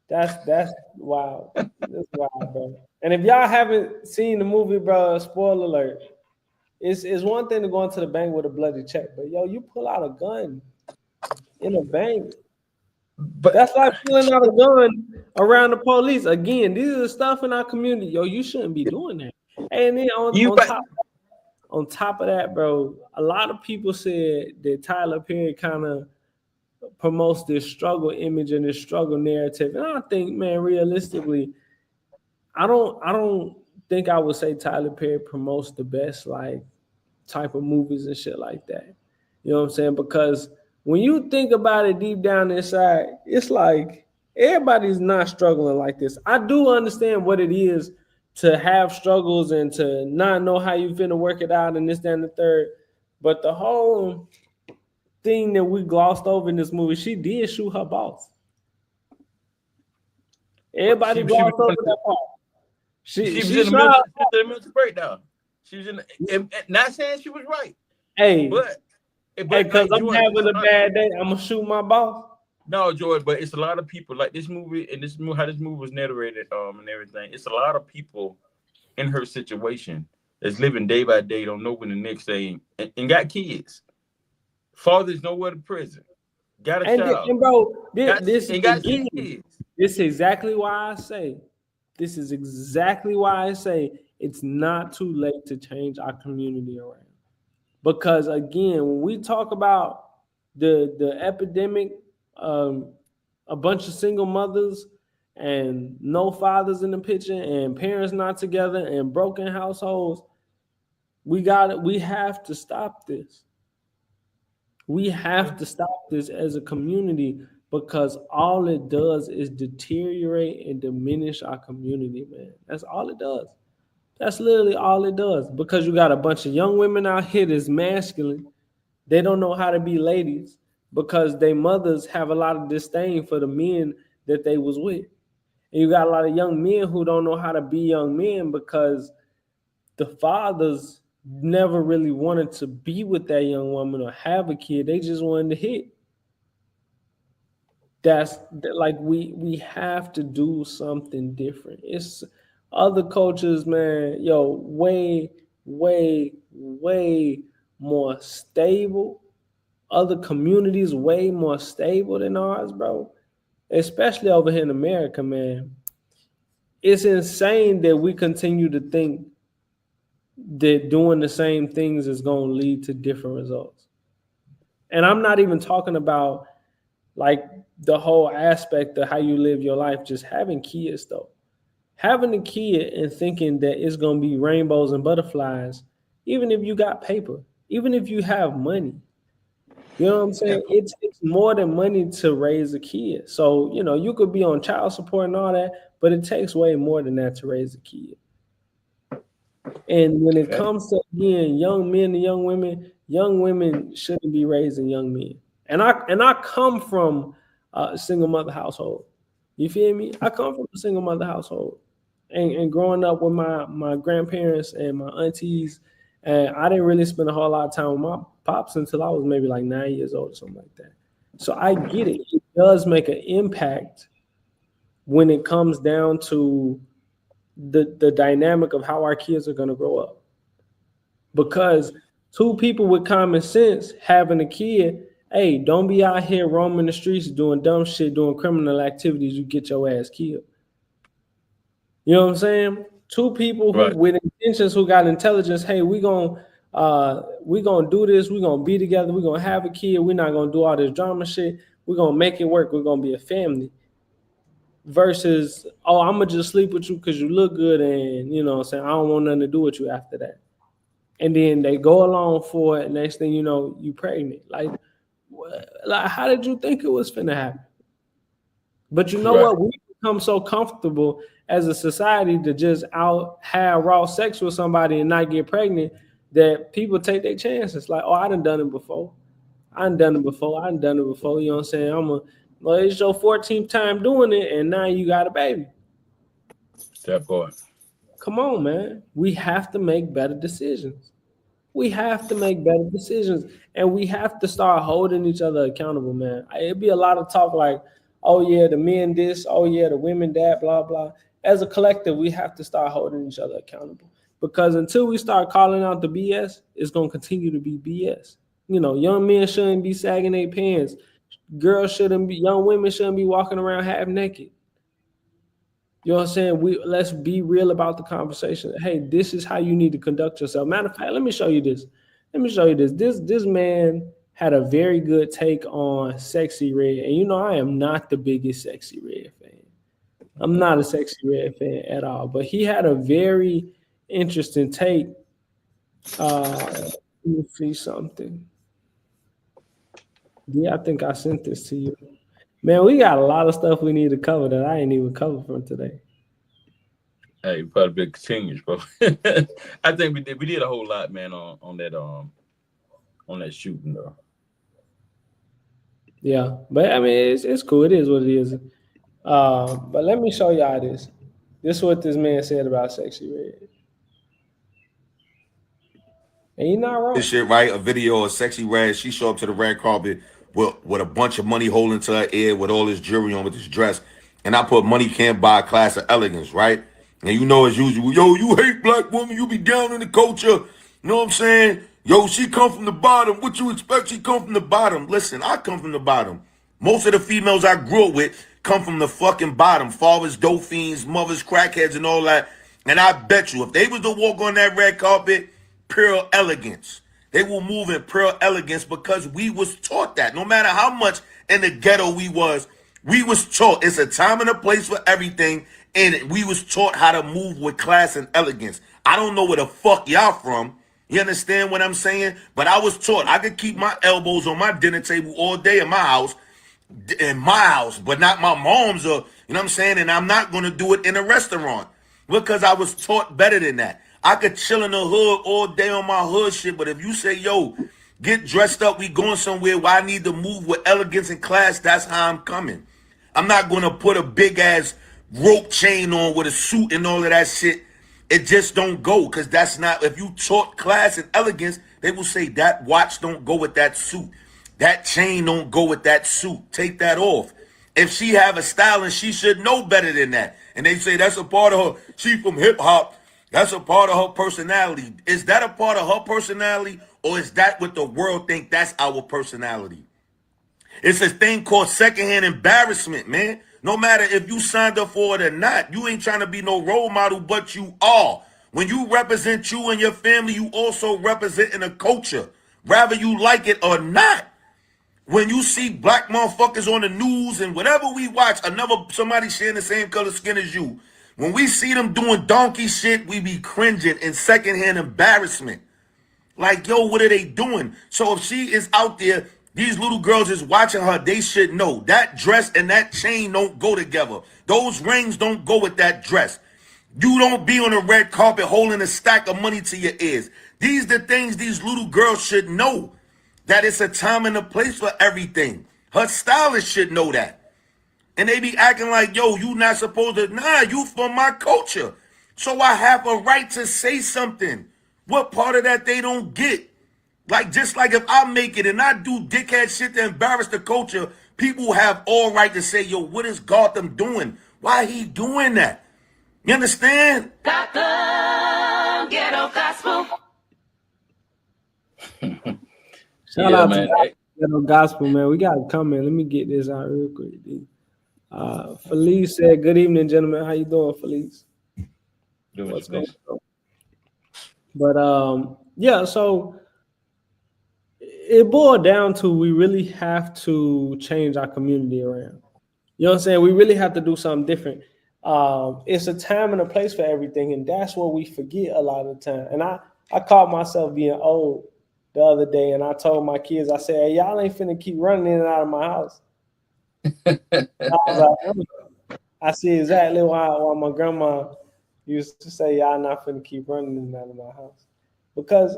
That's wild. That's wild, bro. And if y'all haven't seen the movie, bro, spoiler alert. It's one thing to go into the bank with a bloody check, but yo, you pull out a gun in a bank. But that's like pulling out a gun around the police. Again, these are the stuff in our community. Yo, you shouldn't be doing that. And then on top of that, bro, a lot of people said that Tyler Perry kind of promotes this struggle image and this struggle narrative. And I think, man, realistically, I don't think I would say Tyler Perry promotes the best like type of movies and shit like that. You know what I'm saying? Because when you think about it deep down inside, it's like everybody's not struggling like this. I do understand what it is to have struggles and to not know how you're finna work it out and this, that, and the third. But the whole thing that we glossed over in this movie, she did shoot her boss. Everybody glossed over that part. She was in the mental breakdown. She was not saying she was right. Hey, but because I'm having a bad day, I'm gonna shoot my boss. No, George, but it's a lot of people like this movie and how this movie was narrated and everything. It's a lot of people in her situation that's living day by day, don't know when the next day, and got kids. Father's nowhere to prison. Got a child. And bro, this is exactly why I say it's not too late to change our community around. Because again, when we talk about the epidemic, a bunch of single mothers and no fathers in the picture and parents not together and broken households, we have to stop this. We have to stop this as a community because all it does is deteriorate and diminish our community, man. That's all it does. That's literally all it does. Because you got a bunch of young women out here that's masculine. They don't know how to be ladies because their mothers have a lot of disdain for the men that they was with. And you got a lot of young men who don't know how to be young men because the fathers never really wanted to be with that young woman or have a kid. They just wanted to hit. That's like we have to do something different. It's other cultures, man, yo, way more stable. Other communities way more stable than ours, bro. Especially over here in America, man. It's insane that we continue to think that doing the same things is going to lead to different results. And I'm not even talking about like the whole aspect of how you live your life, just having kids though. Having a kid and thinking that it's going to be rainbows and butterflies, even if you got paper, even if you have money, you know what I'm saying? It's more than money to raise a kid. So, you know, you could be on child support and all that, but it takes way more than that to raise a kid. And when it comes to, again, young men and young women shouldn't be raising young men. And I come from a single mother household. You feel me? I come from a single mother household. And growing up with my grandparents and my aunties, and I didn't really spend a whole lot of time with my pops until I was maybe like 9 years old or something like that. So I get it. It does make an impact when it comes down to the dynamic of how our kids are going to grow up. Because two people with common sense having a kid, hey, don't be out here roaming the streets doing dumb shit, doing criminal activities, you get your ass killed. You know what I'm saying? Two people who with intentions, who got intelligence, hey, we gonna do this, we're gonna be together, we're gonna have a kid, we're not gonna do all this drama shit, we're gonna make it work, we're gonna be a family. Versus, oh, I'm gonna just sleep with you because you look good, and you know what I'm saying, I don't want nothing to do with you after that. And then they go along for it, next thing you know, you pregnant. Like how did you think it was finna happen? But you know what? We become so comfortable as a society to just have raw sex with somebody and not get pregnant that people take their chances. Like, oh, I done it before. You know what I'm saying? Well, it's your 14th time doing it, and now you got a baby. That part. Come on, man. We have to make better decisions. We have to make better decisions, and we have to start holding each other accountable, man. It'd be a lot of talk like, oh yeah, the men this, oh yeah, the women that, blah, blah. As a collective, we have to start holding each other accountable, because until we start calling out the BS, it's going to continue to be BS. You know, young men shouldn't be sagging their pants. Young women shouldn't be walking around half naked. You know what I'm saying? Let's be real about the conversation. Hey, this is how you need to conduct yourself. Matter of fact, let me show you this. This man had a very good take on Sexy Red. And you know, I am not the biggest Sexy Red fan. I'm not a Sexy Red fan at all. But he had a very interesting take. Let me see something. Yeah, I think I sent this to you. Man, we got a lot of stuff we need to cover that I ain't even covered from today. Hey, probably continues, bro. I think we did a whole lot, man, on that shooting though. Yeah, but I mean it's cool. It is what it is. But let me show y'all this. This is what this man said about Sexy Red. And you're not wrong. This shit, right? A video of Sexy Red. She show up to the red carpet with a bunch of money holding to her ear with all this jewelry on with this dress. And I put money can't buy a class of elegance, right? And you know as usual, yo, you hate black women, you be down in the culture. You know what I'm saying? Yo, she come from the bottom. What you expect? She come from the bottom. Listen, I come from the bottom. Most of the females I grew up with come from the fucking bottom. Fathers, dope fiends, mothers, crackheads, and all that. And I bet you, if they was to walk on that red carpet, pure elegance. They will move in pure elegance because we was taught that. No matter how much in the ghetto we was taught. It's a time and a place for everything, and we was taught how to move with class and elegance. I don't know where the fuck y'all from. You understand what I'm saying? But I was taught I could keep my elbows on my dinner table all day in my house, but not my mom's, or you know what I'm saying? And I'm not going to do it in a restaurant because I was taught better than that. I could chill in the hood all day on my hood shit, but if you say, yo, get dressed up, we going somewhere where I need to move with elegance and class, that's how I'm coming. I'm not going to put a big-ass rope chain on with a suit and all of that shit. It just don't go, because that's not, if you taught class and elegance, they will say that watch don't go with that suit. That chain don't go with that suit. Take that off. If she have a style, and she should know better than that. And they say that's a part of her, she from hip-hop. That's a part of her personality. Is that a part of her personality, or is that what the world think that's our personality? It's a thing called secondhand embarrassment, man. No matter if you signed up for it or not, you ain't trying to be no role model, but you are. When you represent you and your family, you also representing a culture, whether you like it or not. When you see black motherfuckers on the news and whatever we watch, somebody sharing the same color skin as you, when we see them doing donkey shit, we be cringing in secondhand embarrassment. Like, yo, what are they doing? So if she is out there, these little girls is watching her, they should know that dress and that chain don't go together. Those rings don't go with that dress. You don't be on a red carpet holding a stack of money to your ears. These the things these little girls should know, that it's a time and a place for everything. Her stylist should know that. And they be acting like, yo, you not supposed to, nah, you from my culture. So I have a right to say something. What part of that they don't get? Like, just like if I make it and I do dickhead shit to embarrass the culture, people have all right to say, yo, what is Gotham doing? Why he doing that? You understand? Gotham, ghetto gospel. Shout out to Ghetto Gospel, man. We got to come in. Let me get this out real quick, dude. Felice said, good evening, gentlemen. How you doing, Felice? Doing what's going on. But yeah, so it boiled down to we really have to change our community around. You know what I'm saying? We really have to do something different. It's a time and a place for everything, and that's what we forget a lot of the time. And I caught myself being old the other day, and I told my kids, I said, hey, y'all ain't finna keep running in and out of my house. I see exactly why my grandma used to say, y'all not finna keep running in and out of my house. Because,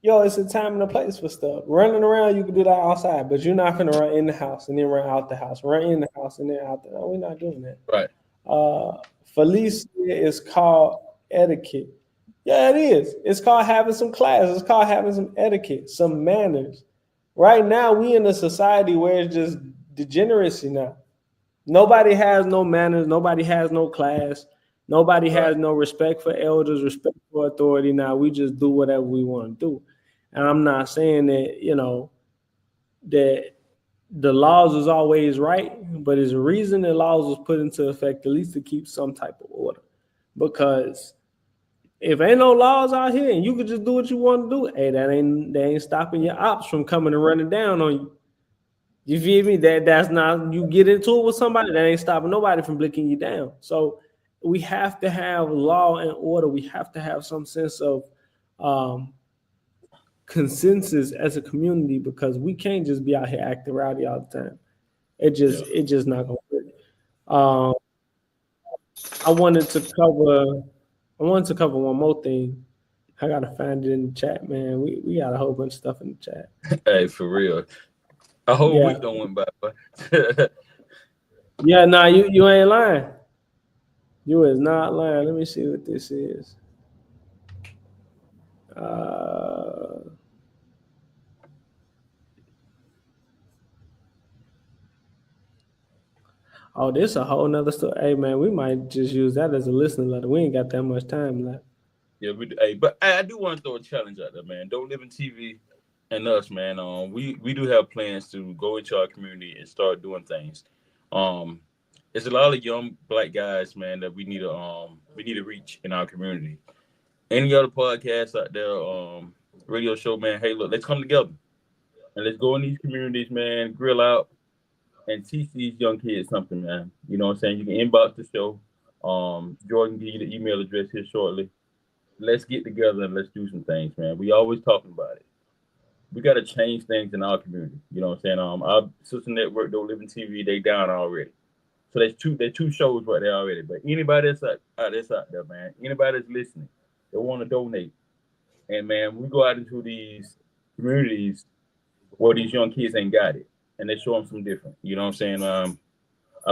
yo, it's a time and a place for stuff. Running around, you can do that outside, but you're not finna run in the house and then run out the house. Run in the house and then out the house. No, we're not doing that. Right. Felice is called etiquette. Yeah, it is. It's called having some class. It's called having some etiquette, some manners. Right now, we in a society where it's just degeneracy now. Nobody has no manners. Nobody has no class. Nobody has no respect for elders, respect for authority. Now we just do whatever we want to do. And I'm not saying that, that the laws is always right, but there's a reason the laws was put into effect, at least to keep some type of order. Because if ain't no laws out here and you can just do what you want to do, hey, that ain't stopping your ops from coming and running down on you. You feel me? That's not, you get into it with somebody, that ain't stopping nobody from blicking you down. So we have to have law and order. We have to have some sense of consensus as a community, because we can't just be out here acting rowdy all the time. It just not gonna work. I wanted to cover one more thing. I gotta find it in the chat, man. We got a whole bunch of stuff in the chat. Hey, for real. A whole week don't went by. Yeah, nah, you ain't lying. You is not lying. Let me see what this is. Oh, this a whole nother story. Hey, man, we might just use that as a listening letter. We ain't got that much time left. Yeah, but I do want to throw a challenge out there, man. Don't Live in TV and us, man. We do have plans to go into our community and start doing things. There's a lot of young black guys, man, that we need to reach in our community. Any other podcasts out there, radio show, man. Hey, look, let's come together and let's go in these communities, man. Grill out and teach these young kids something, man. You know what I'm saying? You can inbox the show. Jordan give you the email address here shortly. Let's get together and let's do some things, man. We always talking about it. We got to change things in our community. You know what I'm saying? Our sister network, Don't Live in TV, they down already. So there's two shows right there already. But anybody that's out there, man, anybody that's listening, they want to donate. And man, we go out into these communities where these young kids ain't got it, and they show them some different. You know what I'm saying? A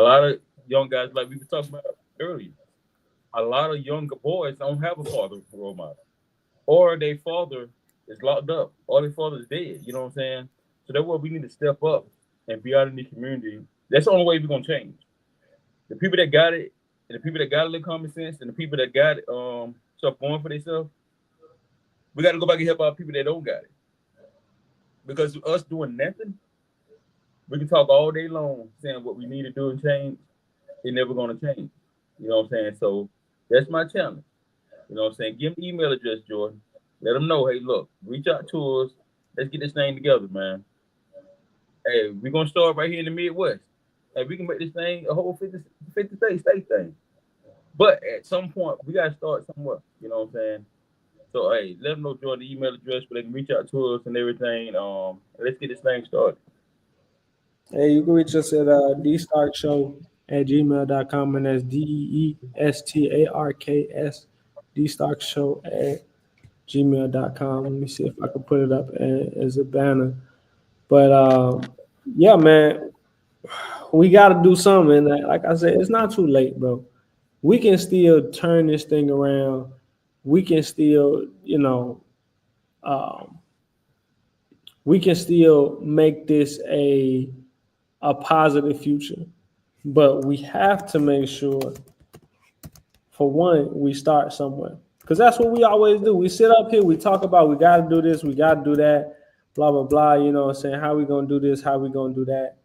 lot of young guys, like we were talking about earlier, a lot of younger boys don't have a father role model, or their father is locked up, or their father is dead. You know what I'm saying? So that's why we need to step up and be out in the community. That's the only way we're gonna change. The people that got it, and the people that got a little common sense, and the people that got it, stuff going for themselves, we got to go back and help our people that don't got it. Because us doing nothing, we can talk all day long saying what we need to do and change. It's never going to change. You know what I'm saying? So that's my challenge. You know what I'm saying? Give them email address, Jordan. Let them know, hey, look, reach out to us. Let's get this thing together, man. Hey, we're going to start right here in the Midwest. Hey, we can make this thing a whole 50 state thing. But at some point, we got to start somewhere. You know what I'm saying? So, hey, let them know, Jordan, the email address, but they can reach out to us and everything. Let's get this thing started. Hey, you can reach us at Dee Starks Show at gmail.com, and that's DEESTARKS, Dee Starks Show at gmail.com. Let me see if I can put it up as a banner. But yeah, man, we got to do something. Like I said, it's not too late, bro. We can still turn this thing around. We can still, we can still make this a positive future. But we have to make sure, for one, we start somewhere. Because that's what we always do. We sit up here, we talk about, we got to do this, we got to do that, blah, blah, blah. You know what I'm saying? How we going to do this? How we going to do that?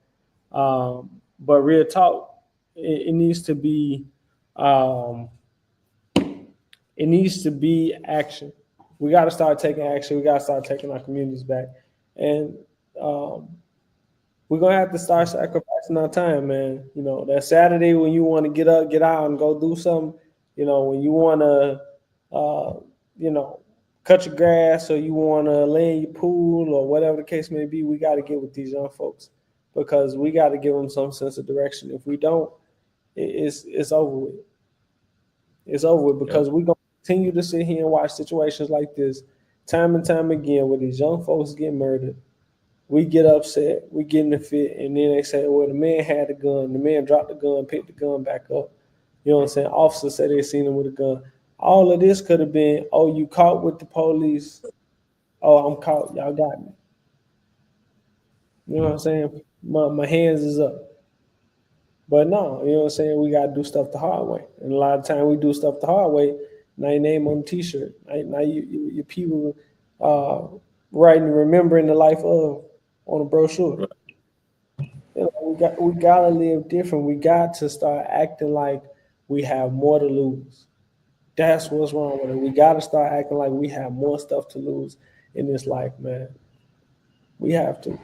But real talk, it needs to be action. We got to start taking action. We got to start taking our communities back. And we're going to have to start sacrificing our time, man. You know, that Saturday when you want to get up, get out and go do something, when you want to, cut your grass, or you want to lay in your pool, or whatever the case may be, we got to get with these young folks, because we got to give them some sense of direction. If we don't, it's over with. It's over with, because we're going to continue to sit here and watch situations like this time and time again, where these young folks get murdered. We get upset, we get in the fit, and then they say, well, the man had a gun. The man dropped the gun, picked the gun back up. You know what I'm saying? Officers say they seen him with a gun. All of this could have been, oh, you caught with the police. Oh, I'm caught. Y'all got me. You know what I'm saying? My hands is up. But no, you know what I'm saying? We got to do stuff the hard way. And a lot of time we do stuff the hard way. Now your name on the T-shirt. Now your people writing, remembering the life of on a brochure. You know, we gotta live different. We got to start acting like we have more to lose. That's what's wrong with it. We got to start acting like we have more stuff to lose in this life, man. We have to,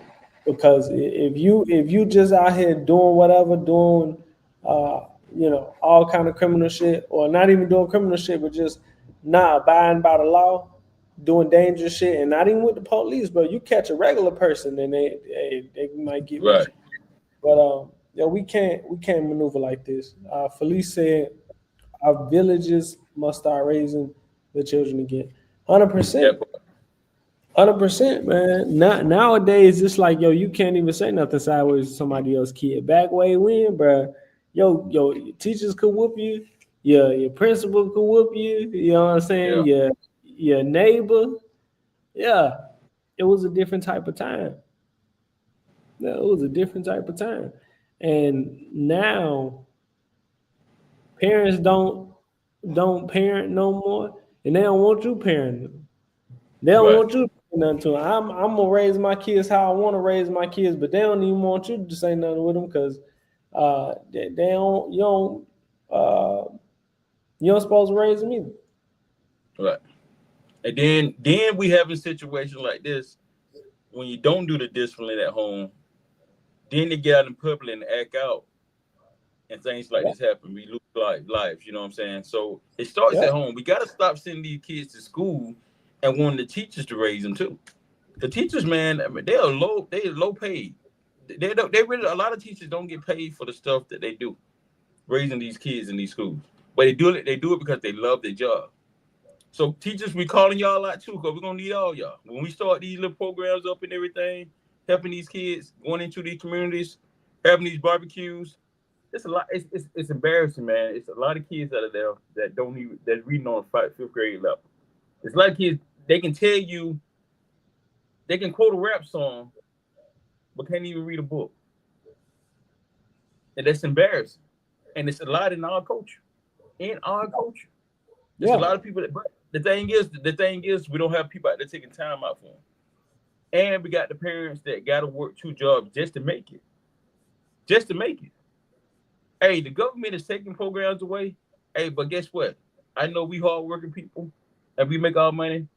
because if you just out here doing whatever, doing all kind of criminal shit, or not even doing criminal shit, but just not abiding by the law, doing dangerous shit, and not even with the police, but you catch a regular person, and they might get with you. But we can't maneuver like this. Felice said our villages must start raising the children again. 100%. 100%, man. Nowadays, it's like, yo, you can't even say nothing sideways to somebody else's kid. Back way when, bro, yo, teachers could whoop you. Your principal could whoop you. You know what I'm saying? Yeah. Your neighbor. Yeah, it was a different type of time. Yeah, it was a different type of time. And now parents don't parent no more, and they don't want you parenting. They don't want you to say nothing to them. I'm gonna raise my kids how I want to raise my kids, but they don't even want you to say nothing with them because they don't you don't supposed to raise them either. Right. And then we have a situation like this when you don't do the discipline at home. Then they get out in public and act out, and things like this happen. We lose lives. You know what I'm saying? So it starts at home. We got to stop sending these kids to school and wanting the teachers to raise them too. The teachers, man, I mean, they are low paid. They really, a lot of teachers don't get paid for the stuff that they do, raising these kids in these schools. But they do it because they love their job. So teachers, we calling y'all out too, because we're gonna need all y'all. When we start these little programs up and everything, helping these kids, going into these communities, having these barbecues, it's a lot. It's embarrassing, man. It's a lot of kids out of there that's reading on 5th grade level. It's a lot of kids, they can tell you, they can quote a rap song, but can't even read a book. And that's embarrassing. And it's a lot in our culture. There's a lot of people but the thing is, we don't have people out there taking time out for them. And we got the parents that got to work 2 jobs just to make it. Hey, the government is taking programs away. Hey, but guess what? I know we hardworking people and we make our money.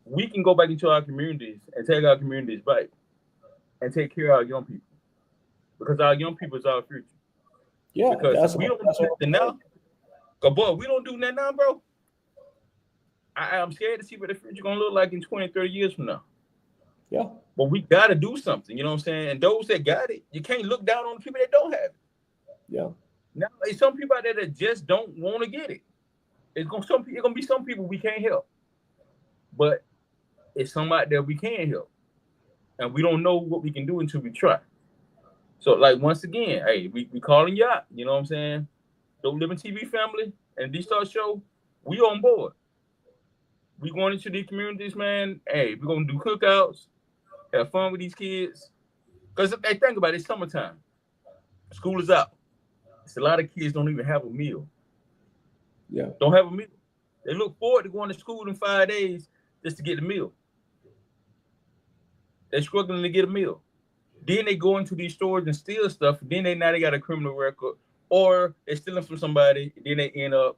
We can go back into our communities and take our communities back and take care of our young people. Because our young people is our future. Yeah, because we don't do nothing now. Cause boy, we don't do nothing now, bro. I'm scared to see what the future gonna look like in 20, 30 years from now. Yeah. But we gotta do something, you know what I'm saying? And those that got it, you can't look down on the people that don't have it. Yeah. Now there's some people out there that just don't want to get it. It's gonna be some people we can't help. But it's some out there we can help. And we don't know what we can do until we try. So like once again, hey, we calling you out, you know what I'm saying? Don't Live in TV family and Dee Starks Show, we on board. We going into these communities, man. Hey, we're gonna do cookouts, have fun with these kids. Because hey, think about it, it's summertime. School is out. It's a lot of kids don't even have a meal. Yeah. Don't have a meal. They look forward to going to school in 5 days just to get a meal. They're struggling to get a meal. Then they go into these stores and steal stuff. Then they got a criminal record, or they're stealing from somebody. Then they end up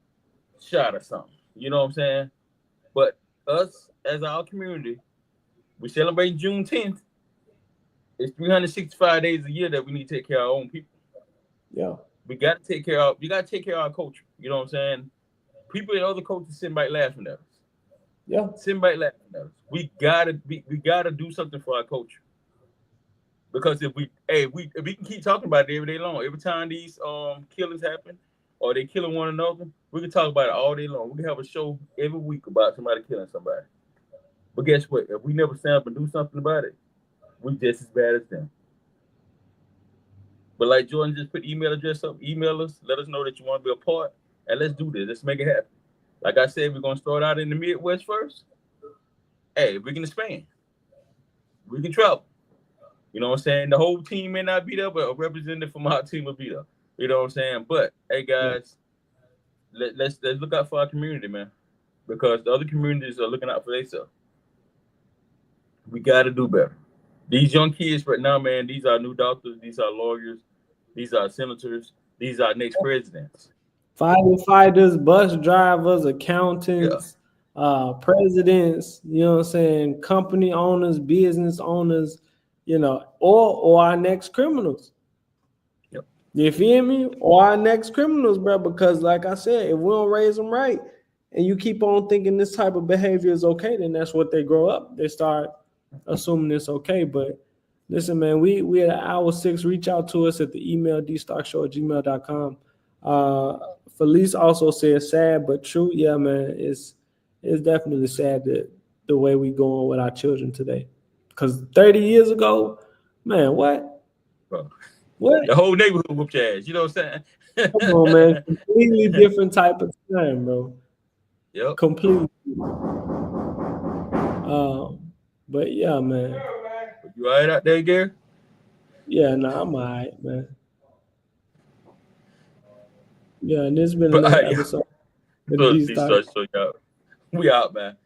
shot or something. You know what I'm saying? But us as our community, we celebrate June 10th. It's 365 days a year that we need to take care of our own people. Yeah. We got to take care of our culture. You know what I'm saying? People in other cultures sitting back laughing at us. Yeah. Sitting back laughing at us. We gotta do something for our culture. Because if we can keep talking about it every day long, every time these killings happen or they killing one another, we can talk about it all day long. We can have a show every week about somebody killing somebody. But guess what? If we never stand up and do something about it, we're just as bad as them. But like Jordan just put email address up, email us, let us know that you want to be a part, and let's do this. Let's make it happen. Like I said, we're gonna start out in the Midwest first. Hey, we can expand. We can travel. You know what I'm saying? The whole team may not be there, but a representative from our team will be there. You know what I'm saying? But hey, guys, let's look out for our community, man, because the other communities are looking out for themselves. We got to do better. These young kids right now, man, these are new doctors, these are lawyers, these are senators, these are next presidents. Firefighters, bus drivers, accountants, presidents, you know what I'm saying, company owners, business owners, you know, or our next criminals. Yep. You feel me? Or our next criminals, bro, because like I said, if we don't raise them right and you keep on thinking this type of behavior is okay, then that's what they grow up. They start assuming it's okay. But listen, man, we at hour 6. Reach out to us at the email dstarkshow@gmail.com. Felice also said sad but true. Yeah, man, it's definitely sad that the way we going with our children today. Because 30 years ago, man, what? Bro. What? The whole neighborhood whooped your ass. You know what I'm saying? Come on, man. Completely different type of time, bro. Yep. Completely. But yeah, man. You all right out there, Gary? Yeah, nah, I'm all right, man. Yeah, and this has been another episode. So, y'all, we out, man.